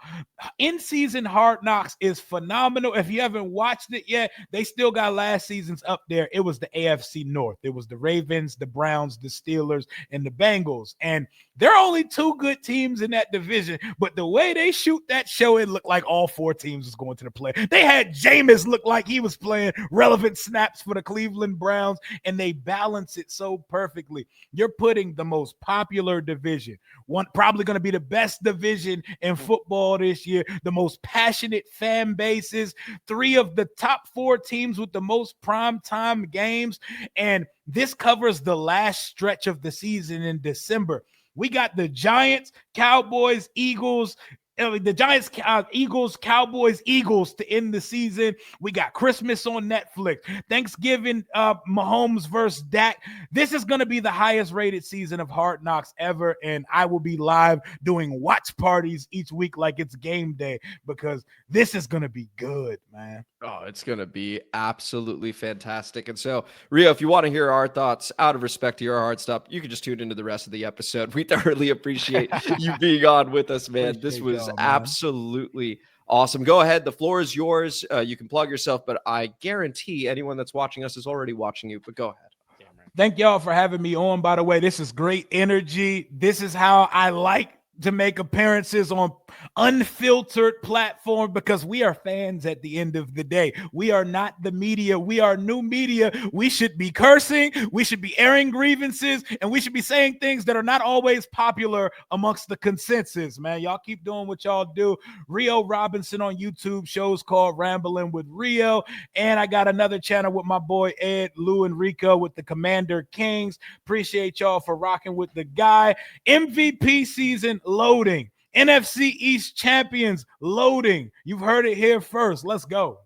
In-season Hard Knocks is phenomenal. If you haven't watched it yet, they still got last season's up there. It was the AFC North. It was the Ravens, the Browns, the Steelers, and the Bengals. And there are only 2 good teams in that division, but the way they shoot that show, it looked like all 4 teams was going to the play. They had Jameis look like he was playing relevant snaps for the Cleveland Browns, and they balance it so perfectly. You're putting the most popular division, one probably going to be the best division in football this year, the most passionate fan bases, 3 of the top 4 teams with the most primetime games, and this covers the last stretch of the season in December. We got the Giants, Cowboys, Eagles, Eagles, Cowboys, Eagles to end the season. We got Christmas on Netflix, Thanksgiving, Mahomes versus Dak. This is going to be the highest rated season of Hard Knocks ever, and I will be live doing watch parties each week like it's game day, because this is going to be good, man. Oh, it's going to be absolutely fantastic. And so, Rio, if you want to hear our thoughts out of respect to your hard stop, you can just tune into the rest of the episode. We thoroughly appreciate you being on with us, man. This was absolutely awesome. Go ahead. The floor is yours. You can plug yourself, but I guarantee anyone that's watching us is already watching you, but go ahead. Thank y'all for having me on, by the way. This is great energy. This is how I like to make appearances on unfiltered platform, because we are fans at the end of the day. We are not the media. We are new media. We should be cursing. We should be airing grievances, and we should be saying things that are not always popular amongst the consensus, man. Y'all keep doing what y'all do. Rio Robinson on YouTube, shows called Rambling with Rio. And I got another channel with my boy Ed, Lou, and Rico with the Commander Kings. Appreciate y'all for rocking with the guy. MVP season loading. NFC East champions loading. You've heard it here first. Let's go.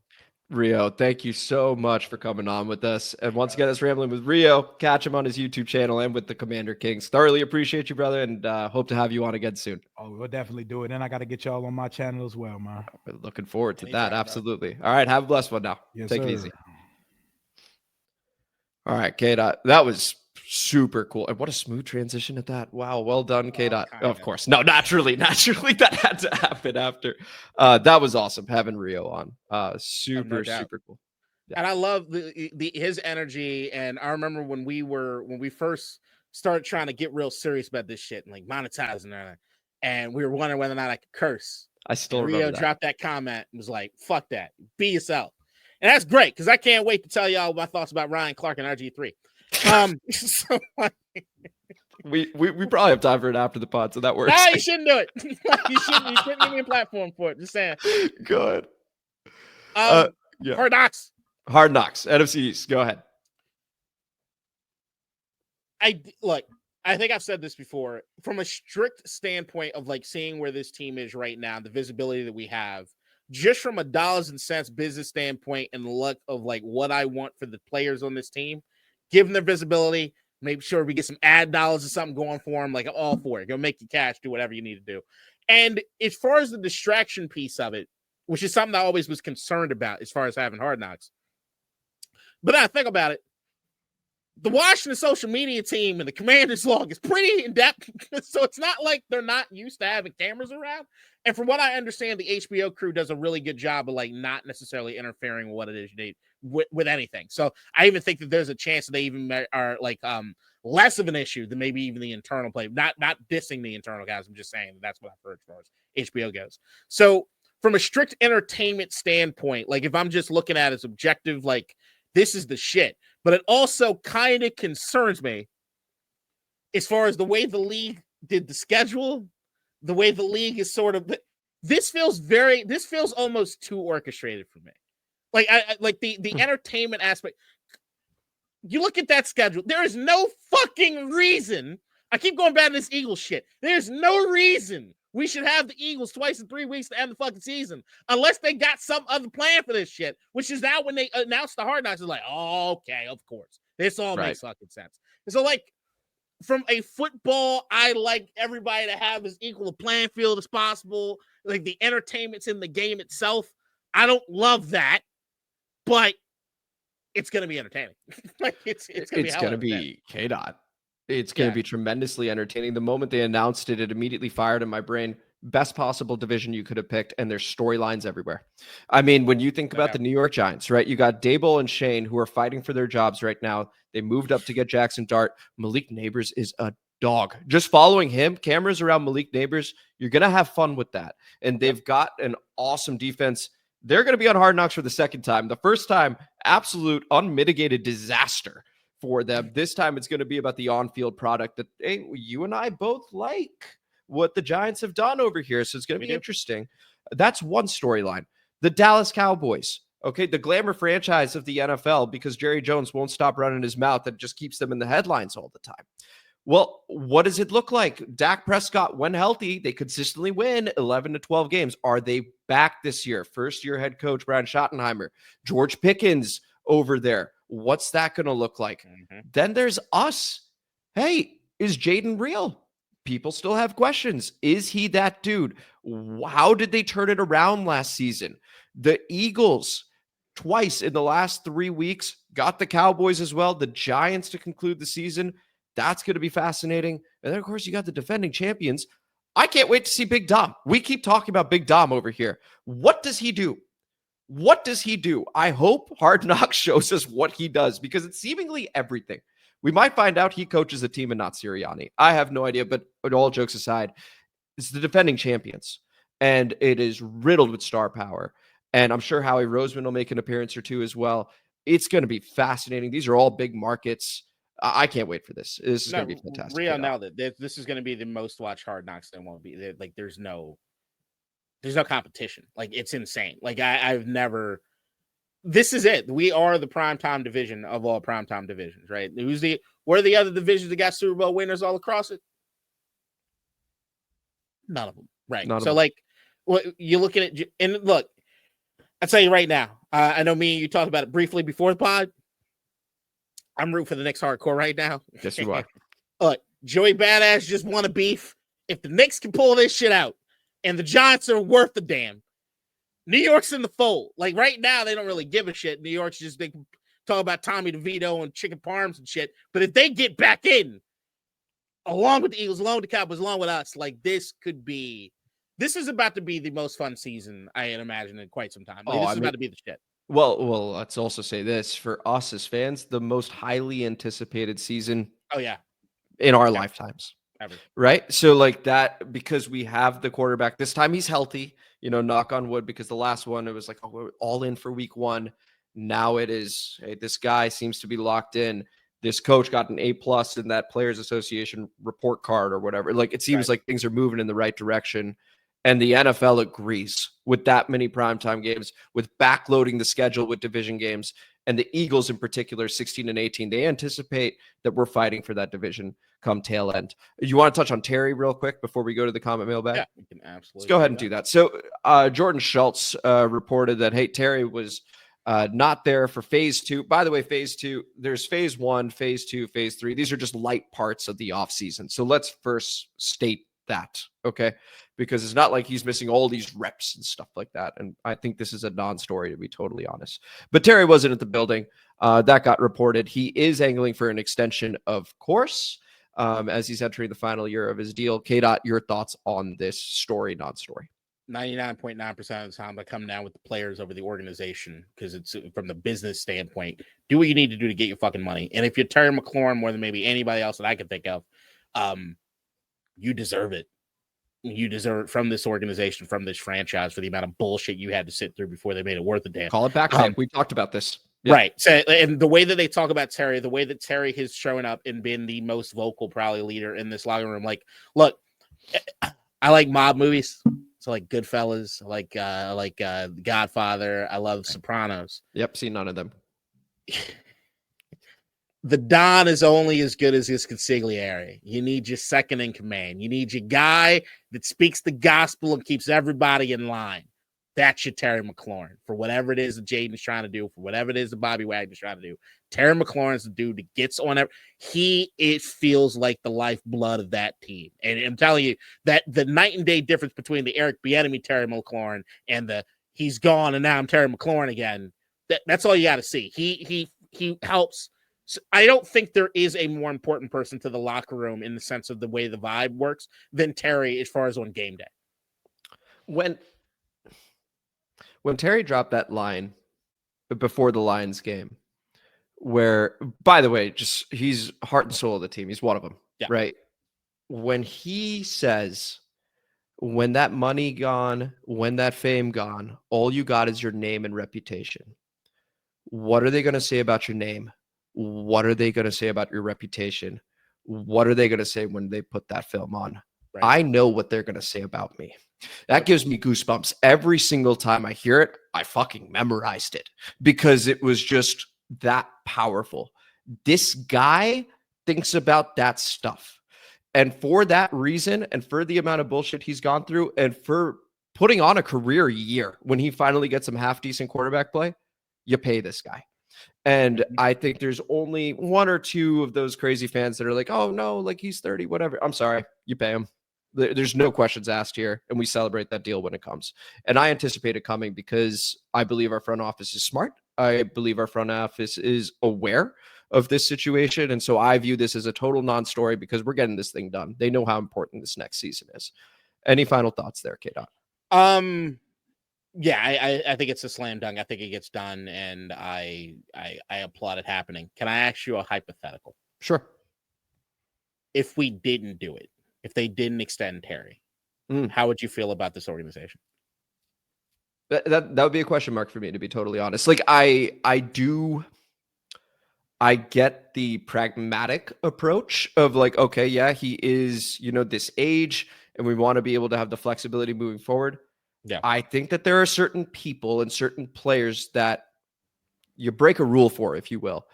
Rio, thank you so much for coming on with us. And once again, it's Rambling with Rio. Catch him on his YouTube channel and with the Commander Kings. Thoroughly appreciate you, brother, and hope to have you on again soon. Oh, we'll definitely do it. And I got to get y'all on my channel as well, man. Looking forward to that. Absolutely. All right. Have a blessed one now. Yes, Take sir. it easy. All right, K-Dot. That was super cool. And what a smooth transition at that. Wow. Well done, K-Dot. Of course. No, naturally that had to happen after. That was awesome having Rio on. Super cool. Yeah. And I love his energy. And I remember when we first started trying to get real serious about this shit and like monetizing it, and we were wondering whether or not I could curse. I still remember Rio that. Dropped that comment and was like, fuck that. Be yourself. And that's great, because I can't wait to tell y'all my thoughts about Ryan Clark and RG3. So, we probably have time for it after the pod, so that works. No, you shouldn't do it. You shouldn't give me a platform for it. Just saying. Good. Yeah. Hard Knocks. Hard Knocks. NFC East. Go ahead. I think I've said this before. From a strict standpoint of like seeing where this team is right now, the visibility that we have, just from a dollars and cents business standpoint and the look of like what I want for the players on this team, give them their visibility, make sure we get some ad dollars or something going for them. Like, I'm all for it. Go make your cash, do whatever you need to do. And as far as the distraction piece of it, which is something I always was concerned about as far as having Hard Knocks. But then I think about it. The Washington social media team and the Commanders log is pretty in-depth, so it's not like they're not used to having cameras around. And from what I understand, the HBO crew does a really good job of like not necessarily interfering with what it is they with anything. So I even think that there's a chance that they even are like less of an issue than maybe even the internal play. Not dissing the internal guys. I'm just saying that's what I've heard as far as HBO goes. So from a strict entertainment standpoint, like if I'm just looking at it as objective, like this is the shit. But it also kind of concerns me as far as the way the league did the schedule, the way the league is sort of. This feels almost too orchestrated for me. Like I like the entertainment aspect. You look at that schedule. There is no fucking reason. I keep going back to this Eagles shit. There's no reason we should have the Eagles twice in 3 weeks to end the fucking season, unless they got some other plan for this shit, which is now when they announced the Hard Knocks, it's like, oh, okay, of course. This all makes fucking sense. So, like, from a football, I like everybody to have as equal a playing field as possible. Like, the entertainment's in the game itself. I don't love that, but it's going to be entertaining. Like, it's going to be K-Dot. It's going to be tremendously entertaining. The moment they announced it, it immediately fired in my brain. Best possible division you could have picked, and there's storylines everywhere. I mean, when you think about the New York Giants, right? You got Deebo and Shane who are fighting for their jobs right now. They moved up to get Jackson Dart. Malik Neighbors is a dog. Just following him, cameras around Malik Neighbors, you're going to have fun with that. And they've got an awesome defense. They're going to be on Hard Knocks for the second time. The first time, absolute unmitigated disaster for them. This time it's going to be about the on-field product that you and I both like what the Giants have done over here. So it's going to be interesting. That's one storyline. The Dallas Cowboys, okay, the glamour franchise of the NFL, because Jerry Jones won't stop running his mouth. That just keeps them in the headlines all the time. Well, what does it look like? Dak Prescott, when healthy, they consistently win 11 to 12 games. Are they back this year? First-year head coach Brian Schottenheimer, George Pickens over there. What's that going to look like? Then there's us. Hey, is Jayden real? People still have questions. Is he that dude? How did they turn it around last season? The Eagles, twice in the last 3 weeks, got the Cowboys as well. The Giants to conclude the season. That's going to be fascinating. And then, of course, you got the defending champions. I can't wait to see Big Dom. We keep talking about Big Dom over here. What does he do? What does he do? I hope Hard Knocks shows us what he does, because it's seemingly everything. We might find out he coaches a team and not Sirianni. I have no idea, but all jokes aside, it's the defending champions, and it is riddled with star power. And I'm sure Howie Roseman will make an appearance or two as well. It's going to be fascinating. These are all big markets. I can't wait for this. This is going to be fantastic. Rio nailed it. This is going to be the most watched Hard Knocks there won't be. Like, there's no competition. Like, it's insane. Like, I've never. This is it. We are the primetime division of all primetime divisions, right? What are the other divisions that got Super Bowl winners all across it? None of them, right? So, like, what you looking at, and look, I'll tell you right now. I know me and you talked about it briefly before the pod. I'm rooting for the Knicks hardcore right now. Yes, you are. Look, Joey Badass just won a beef. If the Knicks can pull this shit out, and the Giants are worth the damn, New York's in the fold. Like, right now, they don't really give a shit. New York's just, they talk about Tommy DeVito and chicken parms and shit. But if they get back in, along with the Eagles, along with the Cowboys, along with us, like, this is about to be the most fun season I had imagined in quite some time. Like, this is about to be the shit. Well, let's also say this. For us as fans, the most highly anticipated season in our lifetimes. Ever. Right? So, like, that, because we have the quarterback. This time he's healthy, knock on wood, because the last one, it was like, we're all in for week one. Now it is, hey, this guy seems to be locked in. This coach got an A+ in that Players Association report card or whatever. Like, it seems like things are moving in the right direction. And the NFL agrees with that many primetime games, with backloading the schedule with division games. And the Eagles in particular, 16 and 18, they anticipate that we're fighting for that division come tail end. You want to touch on Terry real quick before we go to the comment mailbag? Yeah, we can absolutely. Let's go ahead and do that. So Jordan Schultz reported that, hey, Terry was not there for phase 2. By the way, phase 2, there's phase 1, phase 2, phase 3. These are just light parts of the offseason. So let's first state that, okay? Because it's not like he's missing all these reps and stuff like that. And I think this is a non-story, to be totally honest. But Terry wasn't at the building. That got reported. He is angling for an extension, of course, as he's entering the final year of his deal. K-Dot, your thoughts on this story, non-story? 99.9% of the time I come down with the players over the organization, because it's from the business standpoint. Do what you need to do to get your fucking money. And if you're Terry McLaurin more than maybe anybody else that I can think of, you deserve it. You deserve it from this organization, from this franchise, for the amount of bullshit you had to sit through before they made it worth a damn. Call it back. We talked about this. Yeah. Right. So, and the way that they talk about Terry, the way that Terry has shown up and been the most vocal, probably leader in this locker room. Like, look, I like mob movies. So like Goodfellas, I like Godfather. I love Sopranos. Yep, seen none of them. The Don is only as good as his consigliere. You need your second in command. You need your guy that speaks the gospel and keeps everybody in line. That's your Terry McLaurin. For whatever it is that Jayden's trying to do, for whatever it is that Bobby Wagner's trying to do, Terry McLaurin's the dude that gets on it feels like the lifeblood of that team. And I'm telling you that the night and day difference between the Eric Bieniemy Terry McLaurin and the he's gone and now I'm Terry McLaurin again. That's all you got to see. He helps. So I don't think there is a more important person to the locker room in the sense of the way the vibe works than Terry as far as on game day. When Terry dropped that line before the Lions game, where, by the way, just he's heart and soul of the team. He's one of them, right? When he says, when that money gone, when that fame gone, all you got is your name and reputation. What are they going to say about your name? What are they going to say about your reputation? What are they going to say when they put that film on? Right. I know what they're going to say about me. That gives me goosebumps every single time I hear it. I fucking memorized it because it was just that powerful. This guy thinks about that stuff. And for that reason, and for the amount of bullshit he's gone through, and for putting on a career year when he finally gets some half decent quarterback play, you pay this guy. And I think there's only one or two of those crazy fans that are like, oh no, like he's 30, whatever. I'm sorry, you pay him. There's no questions asked here, and we celebrate that deal when it comes. And I anticipate it coming because I believe our front office is smart. I believe our front office is aware of this situation. And so I view this as a total non-story because we're getting this thing done. They know how important this next season is. Any final thoughts there, K-Dot? Yeah, I think it's a slam dunk. I think it gets done, and I applaud it happening. Can I ask you a hypothetical? Sure. If we didn't do it, if they didn't extend Terry, how would you feel about this organization? That would be a question mark for me, to be totally honest. Like I get the pragmatic approach of like, okay, yeah, he is, this age, and we want to be able to have the flexibility moving forward. Yeah. I think that there are certain people and certain players that you break a rule for, if you will,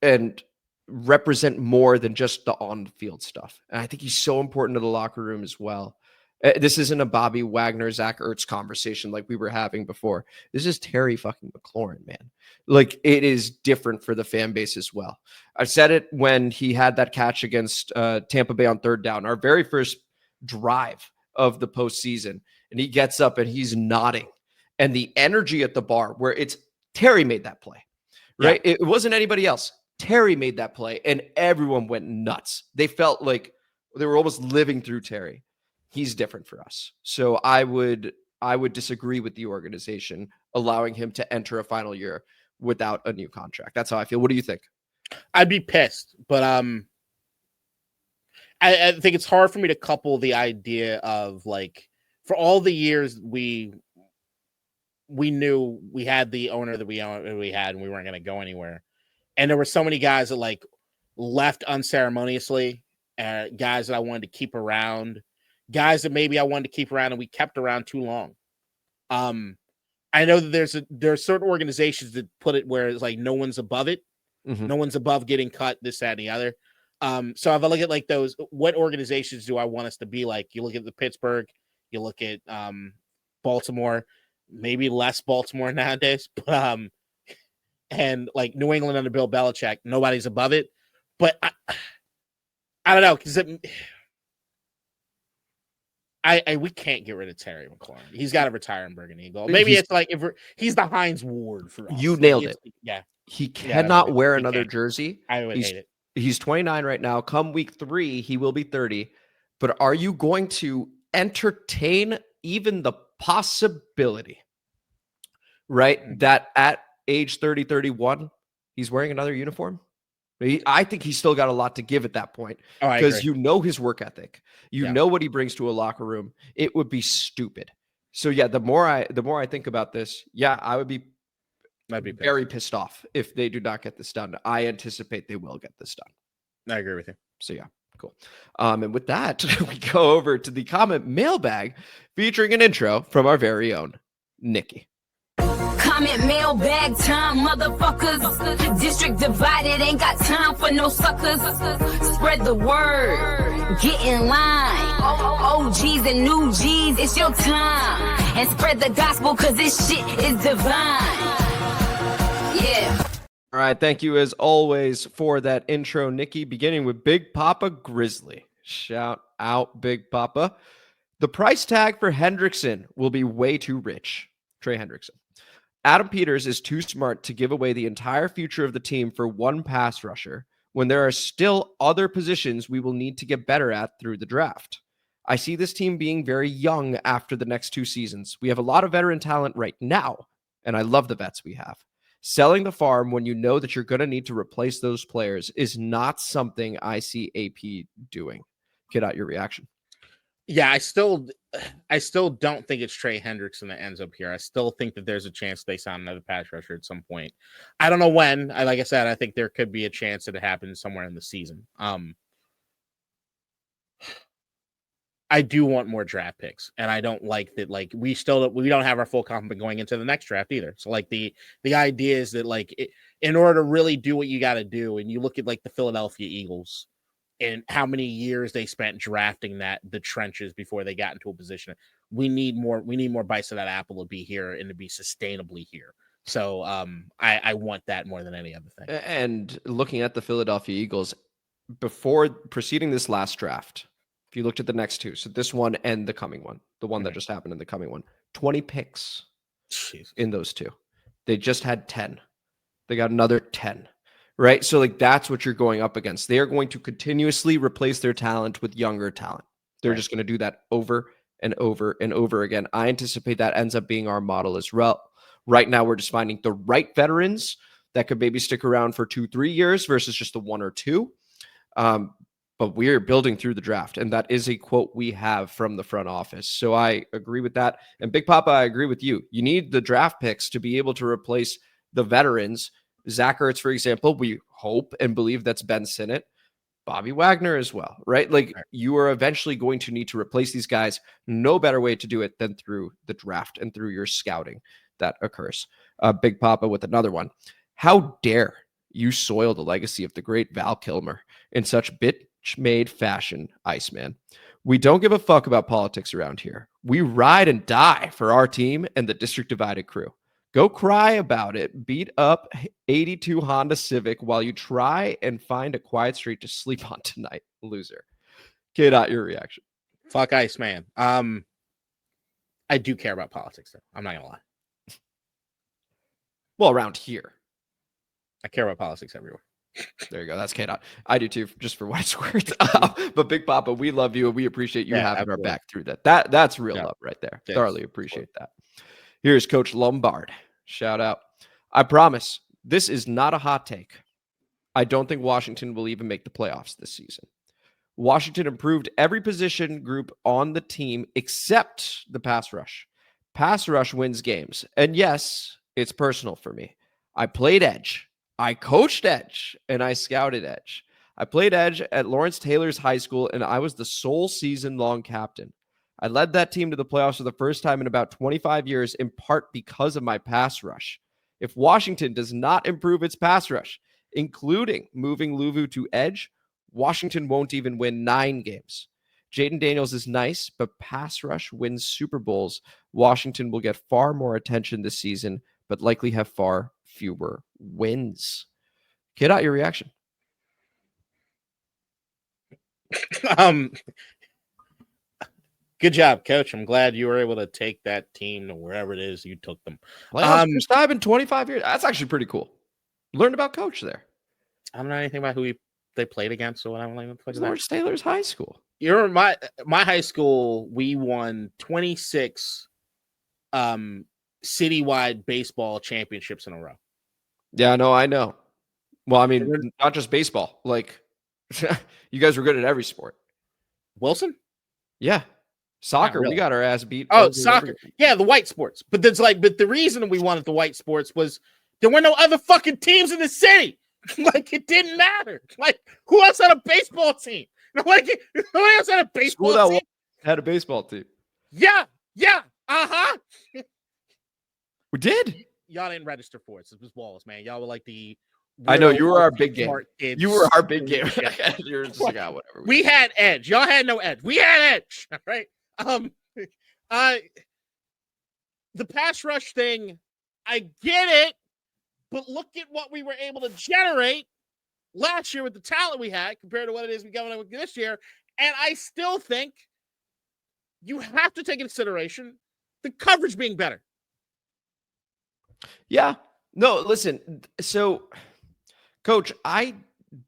and represent more than just the on-field stuff. And I think he's so important to the locker room as well. This isn't a Bobby Wagner, Zach Ertz conversation like we were having before. This is Terry fucking McLaurin, man. Like, it is different for the fan base as well. I said it when he had that catch against Tampa Bay on third down, our very first drive of the postseason. And he gets up and he's nodding. And the energy at the bar where it's Terry made that play, right? Yeah. It wasn't anybody else. Terry made that play and everyone went nuts. They felt like they were almost living through Terry. He's different for us. So I would disagree with the organization allowing him to enter a final year without a new contract. That's how I feel. What do you think? I'd be pissed, but I think it's hard for me to couple the idea of, like, for all the years we knew we had the owner that we had and we weren't going to go anywhere. And there were so many guys that, like, left unceremoniously, guys that I wanted to keep around, guys that maybe I wanted to keep around and we kept around too long. I know that there are certain organizations that put it where it's like no one's above it. Mm-hmm. No one's above getting cut, this, that, and the other. So if I look at like those, what organizations do I want us to be like? You look at the Pittsburgh, you look at Baltimore, maybe less Baltimore nowadays, but and like New England under Bill Belichick, nobody's above it. But I don't know, because we can't get rid of Terry McLaurin. He's got to retire in Burgundy Gold. Maybe it's like he's the Heinz Ward for us. You nailed it. Yeah. He cannot wear another jersey. I would hate it. He's 29 right now. Come week 3, he will be 30. But are you going to entertain even the possibility, right, that at age 30, 31, he's wearing another uniform? I think he's still got a lot to give at that point, because you know his work ethic. You know what he brings to a locker room. It would be stupid. So yeah, the more I think about this, I would be very pissed off if they do not get this done. I anticipate they will get this done. I agree with you. So yeah, cool. And with that, we go over to the comment mailbag featuring an intro from our very own Nikki. Comment mailbag time, motherfuckers. District divided, ain't got time for no suckers. Spread the word, get in line. OGs and new G's, it's your time. And spread the gospel, cause this shit is divine. Yeah. All right, thank you as always for that intro, Nikki, beginning with Big Papa Grizzly. Shout out, Big Papa. The price tag for Hendrickson will be way too rich. Trey Hendrickson. Adam Peters is too smart to give away the entire future of the team for one pass rusher when there are still other positions we will need to get better at through the draft. I see this team being very young after the next 2 seasons. We have a lot of veteran talent right now, and I love the vets we have. Selling the farm when you know that you're going to need to replace those players is not something I see AP doing. Get out your reaction. Yeah, I still don't think it's Trey Hendrickson that ends up here. I still think that there's a chance they sign another pass rusher at some point. I don't know when. Like I said, I think there could be a chance that it happens somewhere in the season. I do want more draft picks, and I don't like that. Like we don't have our full complement going into the next draft either. So like the idea is that like in order to really do what you got to do, and you look at like the Philadelphia Eagles and how many years they spent drafting the trenches before they got into a position. We need more bites of that apple to be here and to be sustainably here. So I want that more than any other thing. And looking at the Philadelphia Eagles, before preceding this last draft, if you looked at the next 2, so this one and the coming one, the one that just happened in the coming one, 20 picks in those 2. They just had 10. They got another 10. Right. So like that's what you're going up against. They are going to continuously replace their talent with younger talent. They're just going to do that over and over and over again. I anticipate that ends up being our model as well. Right now, we're just finding the right veterans that could maybe stick around for 2-3 years versus just the 1 or 2. But we're building through the draft. And that is a quote we have from the front office. So I agree with that. And Big Papa, I agree with you. You need the draft picks to be able to replace the veterans. Zach Ertz, for example, we hope and believe that's Ben Sinnott, Bobby Wagner as well, right? Like you are eventually going to need to replace these guys. No better way to do it than through the draft and through your scouting that occurs. Big Papa with another one. How dare you soil the legacy of the great Val Kilmer in such bitch-made fashion, Iceman? We don't give a fuck about politics around here. We ride and die for our team and the district divided crew. Go cry about it. Beat up 82 Honda Civic while you try and find a quiet street to sleep on tonight, loser. Get out your reaction. Fuck Iceman. I do care about politics, though. I'm not gonna lie. Well, around here, I care about politics everywhere. There you go. That's K-Dot. I do too, just for what it's worth. But Big Papa, we love you and we appreciate you having our back through that. That's real love right there. Yes. Thoroughly appreciate that. Here's Coach Lombard. Shout out. I promise this is not a hot take. I don't think Washington will even make the playoffs this season. Washington improved every position group on the team except the pass rush. Pass rush wins games. And yes, it's personal for me. I played edge. I coached edge and I scouted edge. I played edge at Lawrence Taylor's high school, and I was the sole season-long captain. I led that team to the playoffs for the first time in about 25 years, in part because of my pass rush. If Washington does not improve its pass rush, including moving Luvu to edge, Washington won't even win 9 games. Jayden Daniels is nice, but pass rush wins Super Bowls. Washington will get far more attention this season, but likely have far fewer wins. Get out your reaction. Good job, Coach. I'm glad you were able to take that team to wherever it is you took them. First time in 25 years. That's actually pretty cool. Learned about Coach there. I don't know anything about who they played against, so I'm like, Lawrence Taylor's high school. You're my high school. We won 26 citywide baseball championships in a row. Yeah, no, I know. Well, I mean, not just baseball. Like, you guys were good at every sport. Wilson? Yeah. Soccer, really. We got our ass beat. Oh, soccer. Yeah, the white sports. But the reason we wanted the white sports was there were no other fucking teams in the city. Like, it didn't matter. Like, who else had a baseball team? Like, who else had a baseball team? Had a baseball team. Yeah. Uh-huh. We did. Y'all didn't register for it. So it was Wallace, man. Y'all were like the... I know, you were our big game. You were our big game. You're just like, whatever. We had edge. Y'all had no edge. We had edge. All right. The pass rush thing, I get it, but look at what we were able to generate last year with the talent we had compared to what it is we going with this year. And I still think you have to take into consideration the coverage being better. Yeah. No, listen. So, Coach, I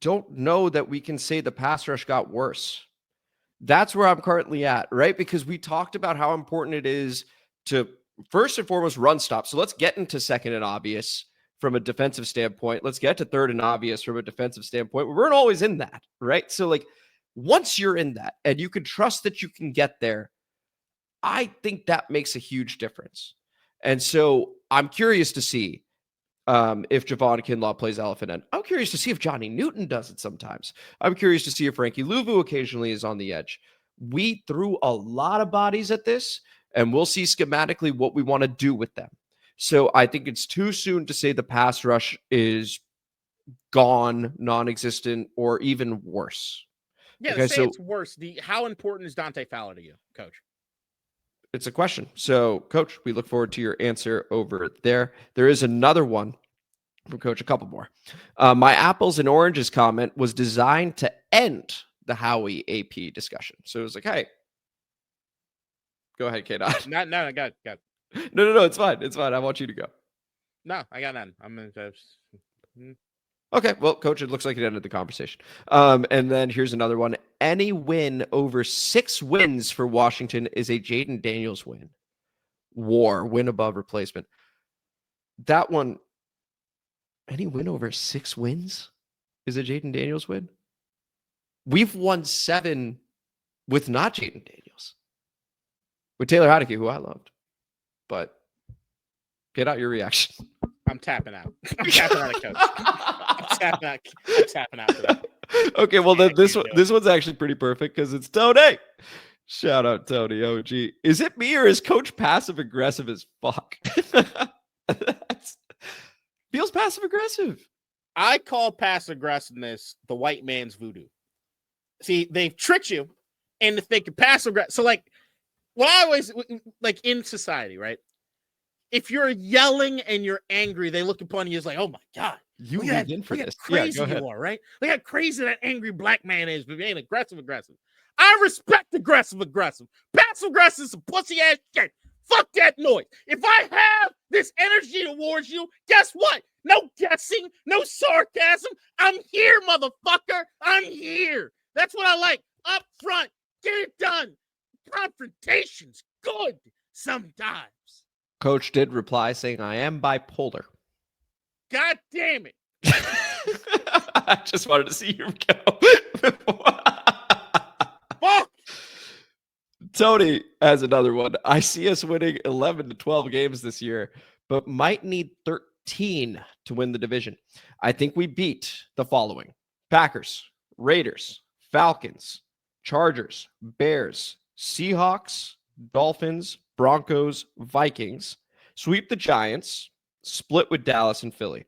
don't know that we can say the pass rush got worse. That's where I'm currently at, right? Because we talked about how important it is to first and foremost run stop. So let's get into second and obvious from a defensive standpoint. Let's get to third and obvious from a defensive standpoint. We weren't always in that, right? So like once you're in that and you can trust that you can get there, I think that makes a huge difference. And so I'm curious to see if Javon Kinlaw plays elephant end. I'm curious to see if Johnny Newton does it sometimes. I'm curious to see if Frankie Luvu occasionally is on the edge. We threw a lot of bodies at this, and we'll see schematically what we want to do with them. So I think it's too soon to say the pass rush is gone, non-existent, or even worse. Yeah, okay, say it's worse. How important is Dante Fowler to you, Coach? It's a question. So, Coach, we look forward to your answer over there. There is another one from Coach, a couple more. My apples and oranges comment was designed to end the Howie AP discussion. So it was like, hey, go ahead, K-Dot. No, I got it. No, it's fine. It's fine. I want you to go. No, I got none. I'm going to... Okay, well, Coach, it looks like it ended the conversation. And then here's another one. Any win over 6 wins for Washington is a Jayden Daniels win. Win above replacement. That one, any win over 6 wins is a Jayden Daniels win? We've won 7 with not Jayden Daniels. With Taylor Heinicke, who I loved. But get out your reaction. I'm tapping out. I'm tapping out, Coach. I'm tapping out for that. Okay, well then this one's actually pretty perfect because it's Tony. Shout out Tony OG. Is it me or is Coach passive aggressive as fuck? Feels passive aggressive. I call passive aggressiveness the white man's voodoo. See, they've tricked you into thinking passive aggressive. So like what I always like in society, right? If you're yelling and you're angry, they look upon you as like, oh my God. You lead in for this. Crazy you are, right? Look how crazy that angry black man is, but he ain't aggressive. I respect aggressive. Passive aggressive is some pussy ass shit. Fuck that noise. If I have this energy towards you, guess what? No guessing, no sarcasm. I'm here, motherfucker. I'm here. That's what I like. Up front, get it done. Confrontation's good sometimes. Coach did reply saying, I am bipolar. God damn it. I just wanted to see you go. Fuck. Tony has another one. I see us winning 11 to 12 games this year, but might need 13 to win the division. I think we beat the following: Packers, Raiders, Falcons, Chargers, Bears, Seahawks, Dolphins, Broncos, Vikings, sweep the Giants, split with Dallas and Philly.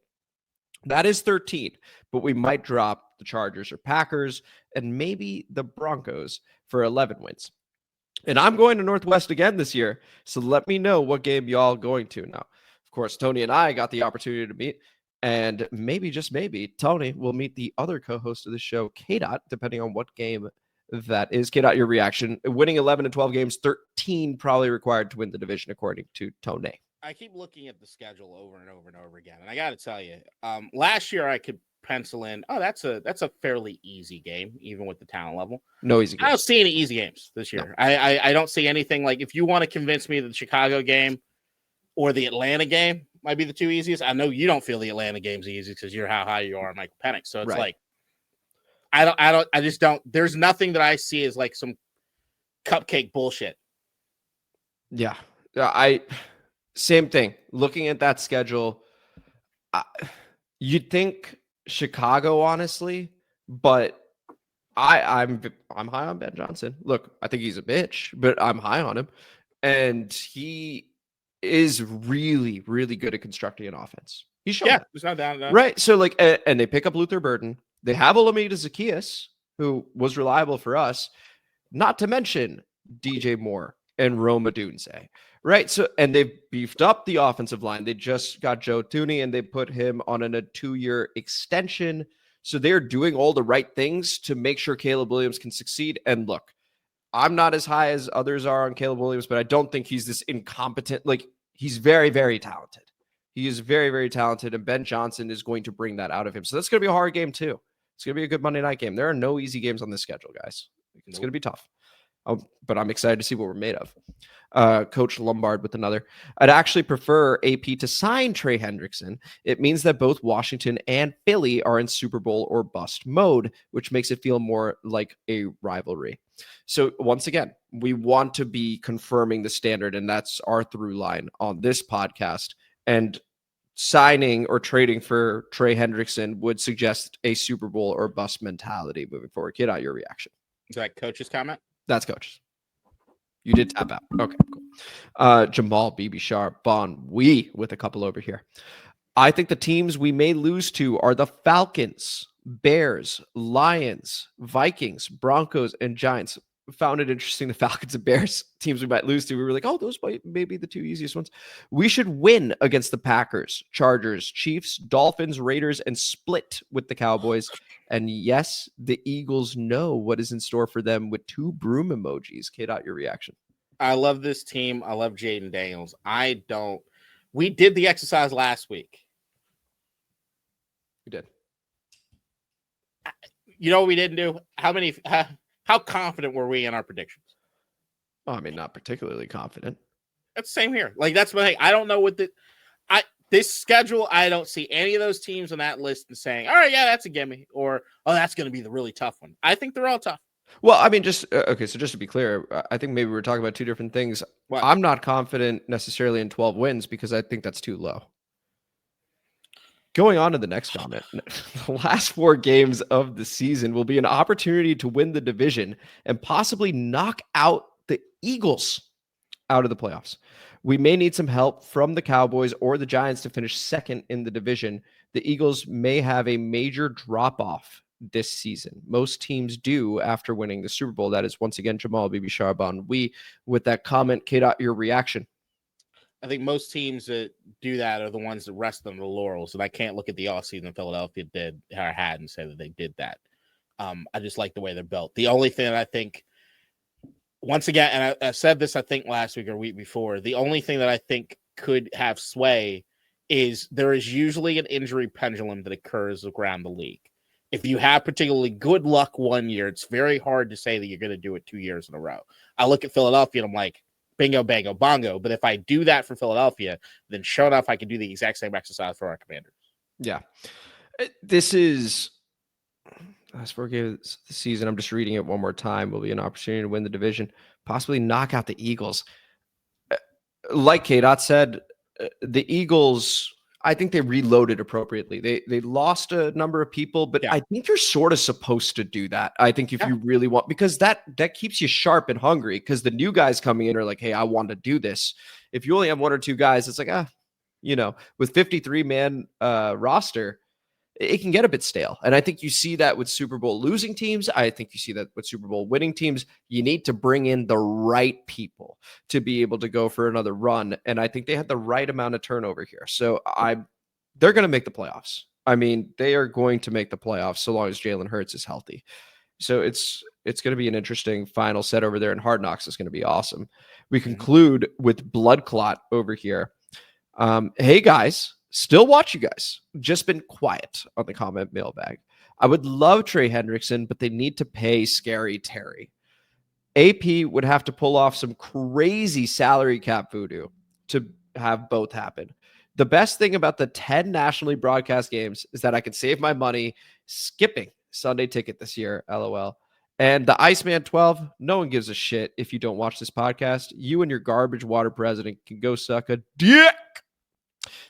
That is 13, but we might drop the Chargers or Packers and maybe the Broncos for 11 wins. And I'm going to Northwest again this year, so let me know what game y'all going to now. Of course, Tony and I got the opportunity to meet, and maybe, just maybe, Tony will meet the other co-host of the show, K-Dot, depending on what game that is. K-Dot, your reaction. Winning 11 and 12 games, 13 probably required to win the division, according to Tony. I keep looking at the schedule over and over and over again, and I got to tell you, last year I could pencil in, that's a fairly easy game, even with the talent level. No easy games. I don't see any easy games this year. No. I don't see anything like, if you want to convince me that the Chicago game or the Atlanta game might be the two easiest. I know you don't feel the Atlanta game's easy because you're how high you are on Michael Penix. So it's like, I just don't, there's nothing that I see as like some cupcake bullshit. Yeah. Same thing. Looking at that schedule, you'd think Chicago, honestly, but I'm high on Ben Johnson. Look, I think he's a bitch, but I'm high on him, and he is really, really good at constructing an offense. He's shown that. There's no doubt about that. Right. So like, and they pick up Luther Burden. They have Olamide Zaccheaus, who was reliable for us, not to mention DJ Moore and Rome Odunze. Right. So, and they've beefed up the offensive line. They just got Joe Thuney and they put him on a 2-year extension. So they're doing all the right things to make sure Caleb Williams can succeed. And look, I'm not as high as others are on Caleb Williams, but I don't think he's this incompetent. Like, he's very, very talented. He is very, very talented. And Ben Johnson is going to bring that out of him. So that's going to be a hard game too. It's going to be a good Monday night game. There are no easy games on this schedule, guys. It's going to be tough. But I'm excited to see what we're made of. Coach Lombard with another. I'd actually prefer AP to sign Trey Hendrickson. It means that both Washington and Philly are in Super Bowl or bust mode, which makes it feel more like a rivalry. So once again, we want to be confirming the standard, and that's our through line on this podcast. And signing or trading for Trey Hendrickson would suggest a Super Bowl or bust mentality moving forward. Get out your reaction. Is that Coach's comment? That's Coach's. You did tap out. Okay, cool. Jamal, BB Sharp, Bon, we with a couple over here. I think the teams we may lose to are the Falcons, Bears, Lions, Vikings, Broncos, and Giants. Found it interesting, the Falcons and Bears teams we might lose to. We were like, oh, those may be the two easiest ones. We should win against the Packers, Chargers, Chiefs, Dolphins, Raiders, and split with the Cowboys. And yes, the Eagles know what is in store for them with 2 broom emojis. K-Dot, your reaction. I love this team. I love Jayden Daniels. We did the exercise last week. We did. You know what we didn't do? How confident were we in our predictions? Oh, I mean, not particularly confident. That's the same here. Like, that's my thing. I don't know what this schedule, I don't see any of those teams on that list and saying, all right, yeah, that's a gimme, or, oh, that's going to be the really tough one. I think they're all tough. Well, I mean, okay, so just to be clear, I think maybe we're talking about two different things. What? I'm not confident necessarily in 12 wins because I think that's too low. Going on to the next comment, the last 4 games of the season will be an opportunity to win the division and possibly knock out the Eagles out of the playoffs. We may need some help from the Cowboys or the Giants to finish second in the division. The Eagles may have a major drop-off this season. Most teams do after winning the Super Bowl. That is once again Jamal, BB Charbon. We, with that comment, K-Dot, your reaction. I think most teams that do that are the ones that rest on the laurels, and I can't look at the offseason Philadelphia did or had and say that they did that. I just like the way they're built. The only thing that I think, once again, and I said this, I think last week or week before, the only thing that I think could have sway is there is usually an injury pendulum that occurs around the league. If you have particularly good luck one year, it's very hard to say that you're going to do it 2 years in a row. I look at Philadelphia and I'm like, bingo, bango, bongo. But if I do that for Philadelphia, then sure enough, I can do the exact same exercise for our Commanders. Yeah. This is, last 4 games of the season, I'm just reading it one more time, will be an opportunity to win the division, possibly knock out the Eagles. Like K-Dot said, the Eagles, I think they reloaded appropriately. They lost a number of people, but I think you're sort of supposed to do that. I think if you really want, because that keeps you sharp and hungry, because the new guys coming in are like, hey, I want to do this. If you only have one or two guys, it's like, with 53-man roster, it can get a bit stale. And I think you see that with Super Bowl losing teams. I think you see that with Super Bowl winning teams. You need to bring in the right people to be able to go for another run. And I think they had the right amount of turnover here. So they're going to make the playoffs. I mean, they are going to make the playoffs so long as Jalen Hurts is healthy. So it's going to be an interesting final set over there, and Hard Knocks is going to be awesome. We conclude with Blood Clot over here. Hey guys, still watch you guys. Just been quiet on the comment mailbag. I would love Trey Hendrickson, but they need to pay Scary Terry. AP would have to pull off some crazy salary cap voodoo to have both happen. The best thing about the 10 nationally broadcast games is that I can save my money skipping Sunday ticket this year, LOL. And the Iceman 12, no one gives a shit if you don't watch this podcast. You and your garbage water president can go suck a dick.